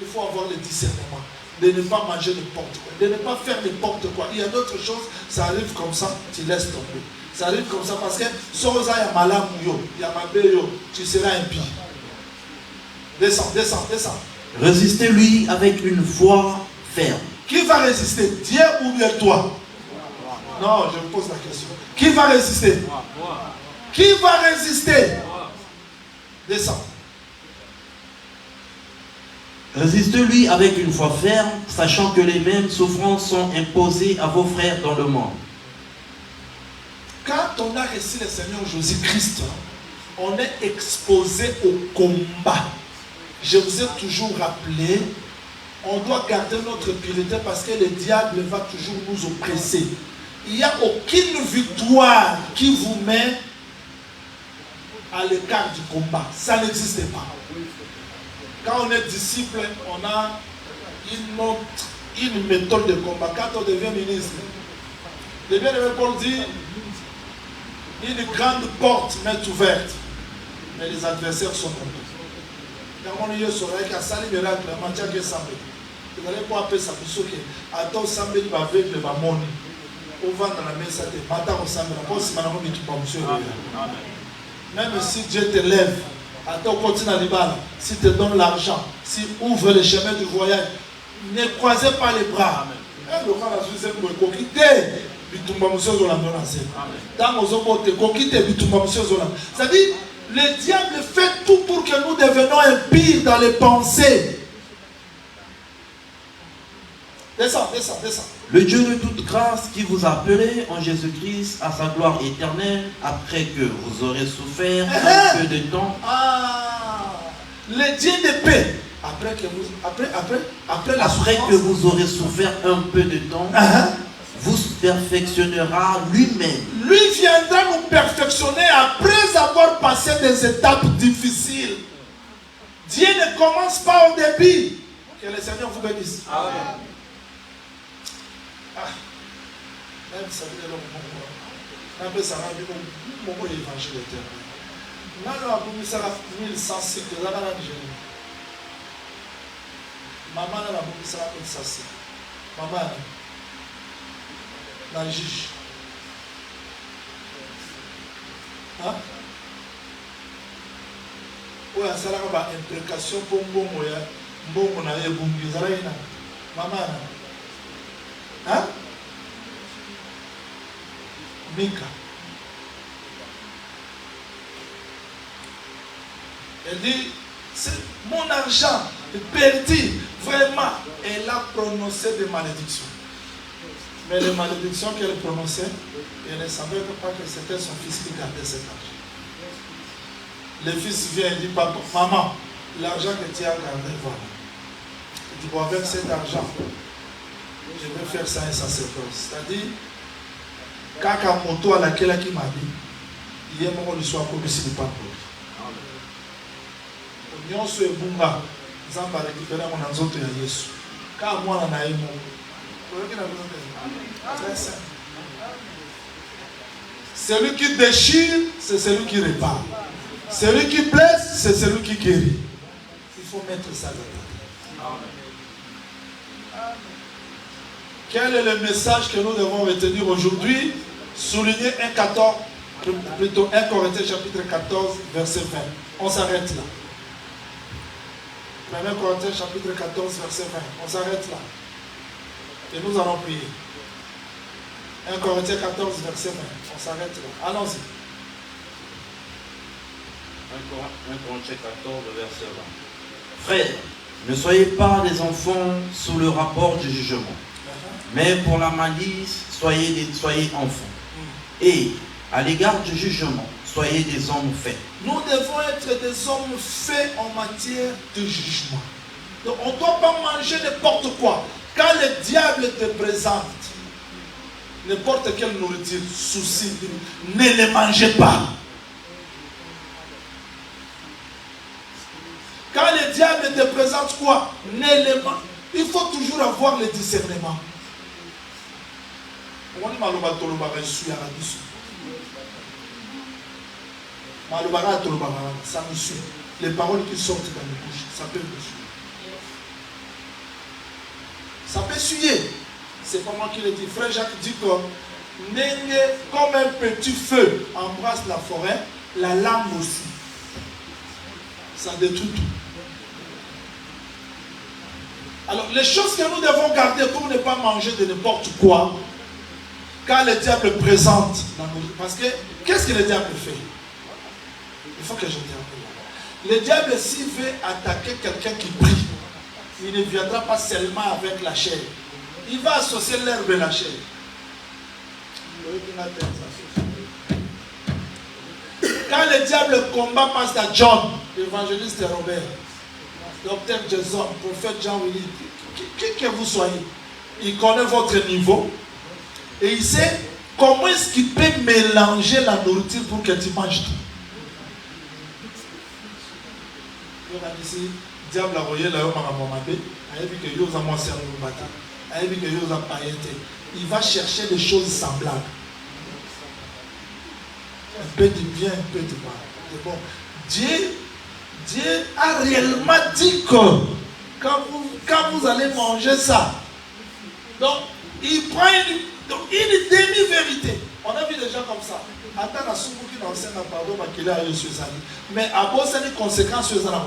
Il faut avoir le discernement de ne pas manger n'importe quoi, de ne pas faire n'importe quoi. Il y a d'autres choses, ça arrive comme ça, tu laisses tomber. Ça arrive comme ça parce que tu seras impur. Descends. Résistez-lui avec une foi ferme. Qui va résister? Dieu ou bien toi? Non, je me pose la question. Qui va résister? Qui va résister? Descends. Résistez-lui avec une foi ferme, sachant que les mêmes souffrances sont imposées à vos frères dans le monde. Quand on a reçu le Seigneur Jésus-Christ, on est exposé au combat. Je vous ai toujours rappelé, on doit garder notre pureté parce que le diable va toujours nous oppresser. Il n'y a aucune victoire qui vous met à l'écart du combat. Ça n'existe pas. Quand on est disciple, on a une méthode de combat. Quand on devient ministre, le bien-aimé Paul dit, une grande porte m'est ouverte, mais les adversaires sont contre. Quand on y est sur la salle, il y a la matière qui est semblée. Vous allez pouvoir appeler ça pour ceux qui attendent semblé, il va avec le mamoni. On va dans la maison, ça te matin au semblé. Même si Dieu te lève, attends, continue à l'ibala. Si te donne l'argent, si ouvre le chemin du voyage, ne croisez pas les bras. C'est-à-dire, le diable fait tout pour que nous devenions impies dans les pensées. Descends. Le Dieu de toute grâce qui vous a appelé en Jésus-Christ à sa gloire éternelle, après que vous aurez souffert un peu de temps. Le Dieu de paix. Après que vous aurez souffert un peu de temps, vous perfectionnera lui-même. Lui viendra nous perfectionner après avoir passé des étapes difficiles. Dieu ne commence pas au début. Que le Seigneur vous bénisse. Amen. Même ça veut dire que ça va être un moment évangile éternel. Maintenant, vous ça 1100 cycles. Maman n'a pas ça 1100 cycles. Maman n'a juge. Hein? Oui, ça a une imprécation pour bon na yebungi zaraina. Maman. Hein? Mika. Elle dit, c'est mon argent perdu, vraiment. Elle a prononcé des malédictions. Mais les malédictions qu'elle prononçait, elle ne savait pas que c'était son fils qui gardait cet argent. Le fils vient et dit, papa, maman, l'argent que tu as gardé, voilà. Il dit, bon, avec cet argent, je vais faire ça un sacerdoce. C'est-à-dire, quand moto à laquelle qui m'a dit, il y a un moment de soir pour ici de pas pour. Nous sommes bunga, nous avons récupéré mon anzote à Yesu. Quand moi on a eu mon, celui qui déchire, c'est celui qui répare. Celui qui blesse, c'est celui qui guérit. Il faut mettre ça dedans. Quel est le message que nous devons retenir aujourd'hui? Souligner 1 Corinthiens chapitre 14, verset 20. On s'arrête là. 1 Corinthiens chapitre 14, verset 20. On s'arrête là. Et nous allons prier. 1 Corinthiens 14, verset 20. On s'arrête là. Allons-y. 1 Corinthiens 14, verset 20. Frères, ne soyez pas des enfants sous le rapport du jugement. Mais pour la malice, soyez enfants. Et à l'égard du jugement, soyez des hommes faits. Nous devons être des hommes faits en matière de jugement. Donc on ne doit pas manger n'importe quoi. Quand le diable te présente n'importe quelle nourriture, souci, ne les mangez pas. Quand le diable te présente quoi, ne les mangez. Il faut toujours avoir le discernement. Ça me suit. Les paroles qui sortent dans les bouches, ça peut me suivre. Ça peut suyer. C'est pas moi qui le dis. Frère Jacques dit que comme un petit feu embrasse la forêt, la lame aussi. Ça détruit tout. Alors, les choses que nous devons garder pour ne pas manger de n'importe quoi, quand le diable présente dans nos... Parce que, qu'est-ce que le diable fait? Il faut que je dise. Le diable, s'il veut attaquer quelqu'un qui prie, il ne viendra pas seulement avec la chair. Il va associer l'herbe et la chair. Quand le diable combat Pasteur John, l'évangéliste Robert, Docteur Jason, prophète Jean-Willy, qui que vous soyez, il connaît votre niveau et il sait comment est-ce qu'il peut mélanger la nourriture pour que tu manges tout. Diable a voyé là, il va chercher des choses semblables. Un peu de bien, un peu de mal. Bon. Dieu a réellement dit que quand vous allez manger ça, donc il prend une demi-vérité. On a vu des gens comme ça. Attends la soupe qui n'enseigne pas pardon, qu'il a eu sur ça. Mais à cause des conséquences sur ça,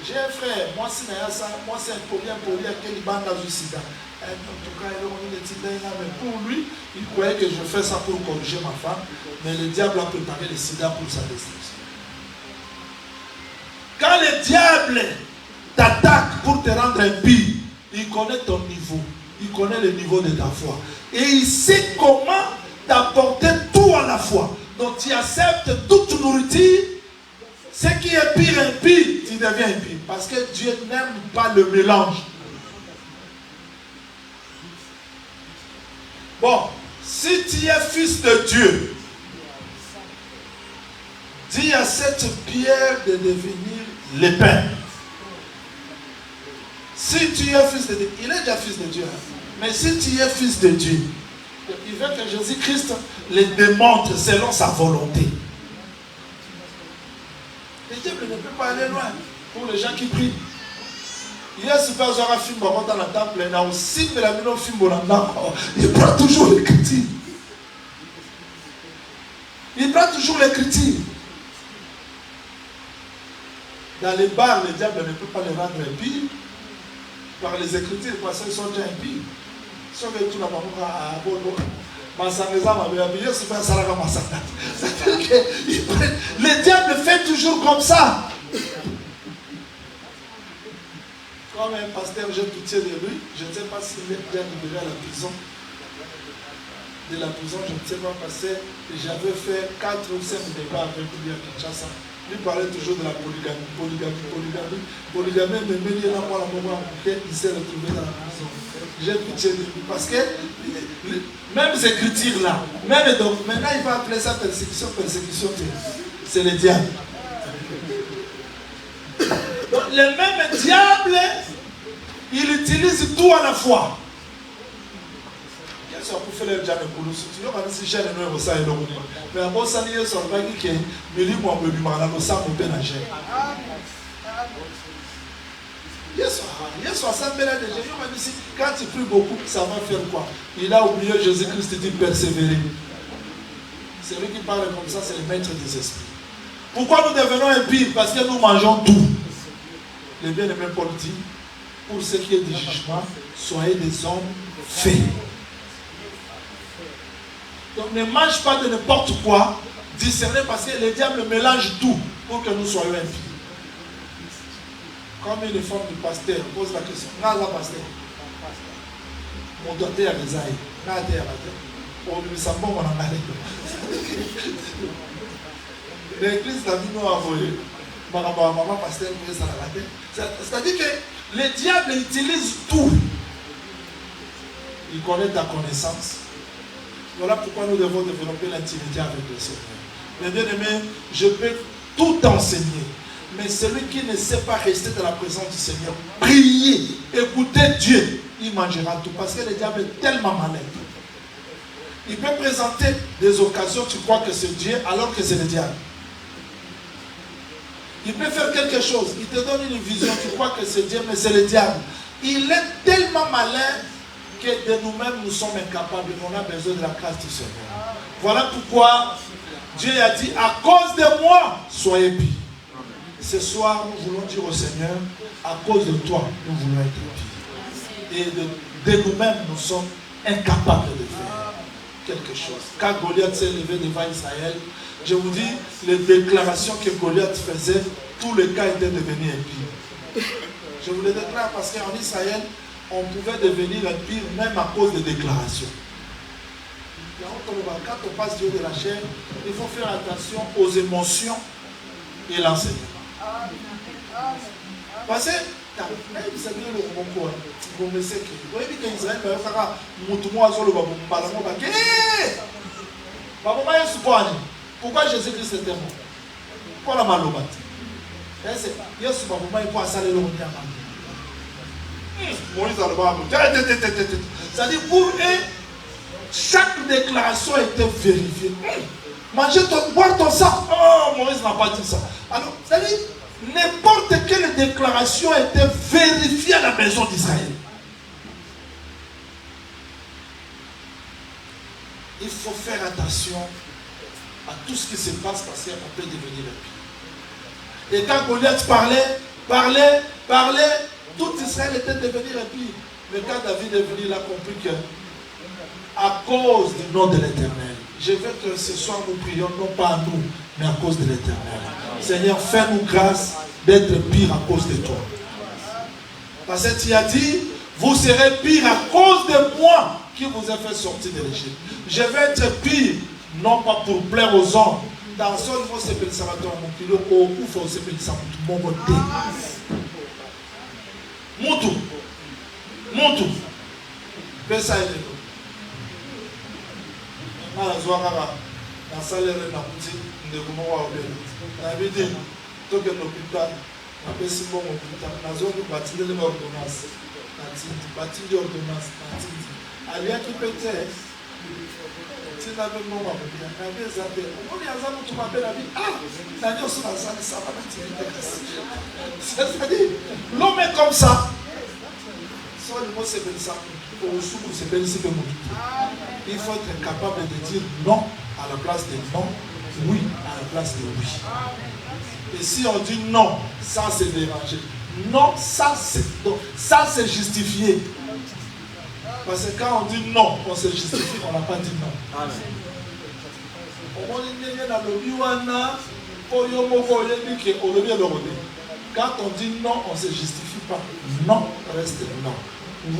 j'ai un frère, moi c'est un polien qui bande dans le sida. En tout cas, mais pour lui, il croyait que je fais ça pour corriger ma femme, mais le diable a préparé le sida pour sa destruction. Quand le diable t'attaque pour te rendre impie, il connaît ton niveau, il connaît le niveau de ta foi. Et il sait comment t'apporter tout à la fois. Donc tu acceptes toute nourriture. Ce qui est pire impie, tu deviens impie. Parce que Dieu n'aime pas le mélange. Bon, si tu es fils de Dieu, dis à cette pierre de devenir le pain. Si tu es fils de Dieu, il est déjà fils de Dieu. Mais si tu es fils de Dieu, il veut que Jésus-Christ le démontre selon sa volonté. Le diable ne peut pas aller loin pour les gens qui prient. Il super un film dans la temple, il y a aussi de la film il prend toujours l'écriture. Il prend toujours l'écriture. Dans les bars, le diable ne peut pas les rendre impies. Par les écritures, parce qu'ils sont déjà impies. Sauf que tout la maman à Bolo. Le diable fait toujours comme ça. Comme un pasteur, j'ai pitié de lui. Je ne sais pas s'il est bien libéré à la prison. De la prison, je ne sais pas passer. J'avais fait 4 ou 5 débats avec lui à Kinshasa. Lui parlait toujours de la polygamie. Polygamie, mais il est là pour la moment, il s'est retrouvé dans la prison. J'ai pitié de lui parce que même ces critiques-là, même donc, maintenant il va appeler ça persécution, c'est le diable. Donc le même diable, il utilise tout à la fois. Bien sûr, pour faire le diable, tu vois, si j'ai le nom, ça est le mais à bon ça, il y a son bagage qui est, mais lui, moi, je me demande, ça me peine à gérer. Quand tu pries beaucoup, ça va faire quoi? Il a oublié Jésus-Christ dit persévérer. C'est lui qui parle comme ça, c'est le maître des esprits. Pourquoi nous devenons impies? Parce que nous mangeons tout. Le bien-aimé Paul dit, pour ce qui est du jugement, soyez des hommes faits. Donc ne mange pas de n'importe quoi, discernez parce que le diable mélange tout pour que nous soyons impies. Comme une femme du pasteur pose la question, Naza pasteur, mon doté à Rezaï, Nadia on lui semble qu'on en a l'église l'a vu nous envoyer. Maman pasteur, c'est-à-dire que le diable utilise tout. Il connaît ta connaissance. Voilà pourquoi nous devons développer l'intimité avec le Seigneur. Mais bien aimé, je peux tout enseigner. Mais celui qui ne sait pas rester dans la présence du Seigneur, prier, écouter Dieu, il mangera tout. Parce que le diable est tellement malin. Il peut présenter des occasions, tu crois que c'est Dieu, alors que c'est le diable. Il peut faire quelque chose, il te donne une vision, tu crois que c'est Dieu, mais c'est le diable. Il est tellement malin que de nous-mêmes, nous sommes incapables. On a besoin de la grâce du Seigneur. Voilà pourquoi Dieu a dit, à cause de moi, soyez pis. Ce soir, nous voulons dire au Seigneur, à cause de toi, nous voulons être pis. Et de nous-mêmes, nous sommes incapables de faire quelque chose. Quand Goliath s'est levé devant Israël, je vous dis, les déclarations que Goliath faisait, tous les cas étaient devenus impies. Je vous le déclare parce qu'en Israël, on pouvait devenir impie même à cause des déclarations. Quand on passe Dieu de la chair, il faut faire attention aux émotions et l'enseignement. Parce que, vous savez, le c'est pourquoi Jésus-Christ était mort? Pourquoi la malobate? C'est-à-dire pour eux, chaque déclaration était vérifiée. Manger ton, boire ton sang. Oh, Moïse n'a pas dit ça. Alors, c'est-à-dire, n'importe quelle déclaration était vérifiée à la maison d'Israël. Il faut faire attention à tout ce qui se passe parce qu'on peut devenir impie. Et quand Goliath parlait, tout Israël était devenu impie. Mais quand David est venu, il a compris que à cause du nom de l'Éternel, je veux que ce soir nous prions non pas à nous, mais à cause de l'Éternel. Seigneur, fais-nous grâce d'être pire à cause de toi. Parce que tu as dit, vous serez pire à cause de moi qui vous ai fait sortir de l'Égypte. Je vais être pire, non pas pour plaire aux hommes. Dans ce niveau, c'est que ça va dans mon kilo, au coup, il faut se faire ça, mon côté. Montou. Pesa et le na salaire na kuti ndeko mo wa obela na bidi to ke l'hôpital na pesi mo hôpital na zo ko batile le ordonnance na ti batile ordonnance na ti alia ki pete ti na be mo wa obela na be za be o ni aza mo to ma be na bi na ni oso na za ni ça va na ti c'est-à-dire l'homme est comme ça soit le mot c'est bien ça. Il faut être capable de dire non à la place de non, oui à la place de oui. Et si on dit non, ça c'est dérangé. Non, ça c'est justifié. Parce que quand on dit non, on se justifie, on n'a pas dit non. Amen. Quand on dit non, on ne se justifie pas. Non reste non.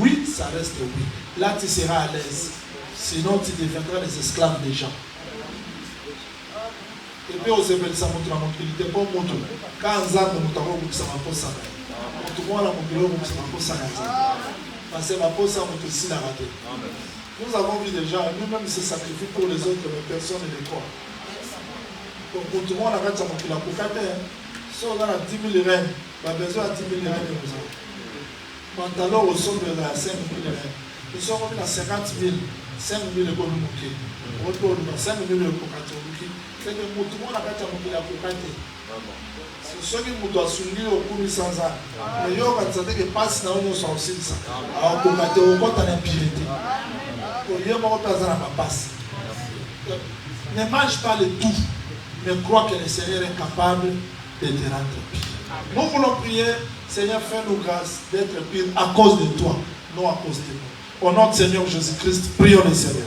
Oui, ça reste oui. Là, tu seras à l'aise. Sinon, tu deviendras les esclaves des gens. Et puis, on se met ça, il n'était pas mon tour. Quand on a mon tour, ça va pas ça. Tout le monde a mon bureau, ça va pas ça. Parce que ma pose, ça va aussi la rater. Nous avons vu des gens, nous-mêmes, se sacrifient pour les autres, mais personne ne les croit. Pour tout le monde, la rate, ça va qu'il a pour 4 ans. Si on a 10 000 reines, on a besoin de 10 000 reines de nous avons. Pantalon au sol de la 5 000 reines. Nous sommes revenus à 50 000, 5 000 pour nous moquer. On retourne à 5 000 pour nous. C'est que tout le monde a fait un pour 4 ans. Ceux qui nous doivent s'unir au cours de 100 ans. Mais il y a des gens qui passent dans nos sorciers. Alors, pour que tu aies compte en impunité. Pour y avoir autant de passe. Ne mange pas le tout, mais crois que le Seigneur est capable de te rendre pire. Nous voulons prier, Seigneur, fais-nous grâce d'être pire à cause de toi, non à cause de nous. Au nom du Seigneur Jésus-Christ, prions le Seigneur.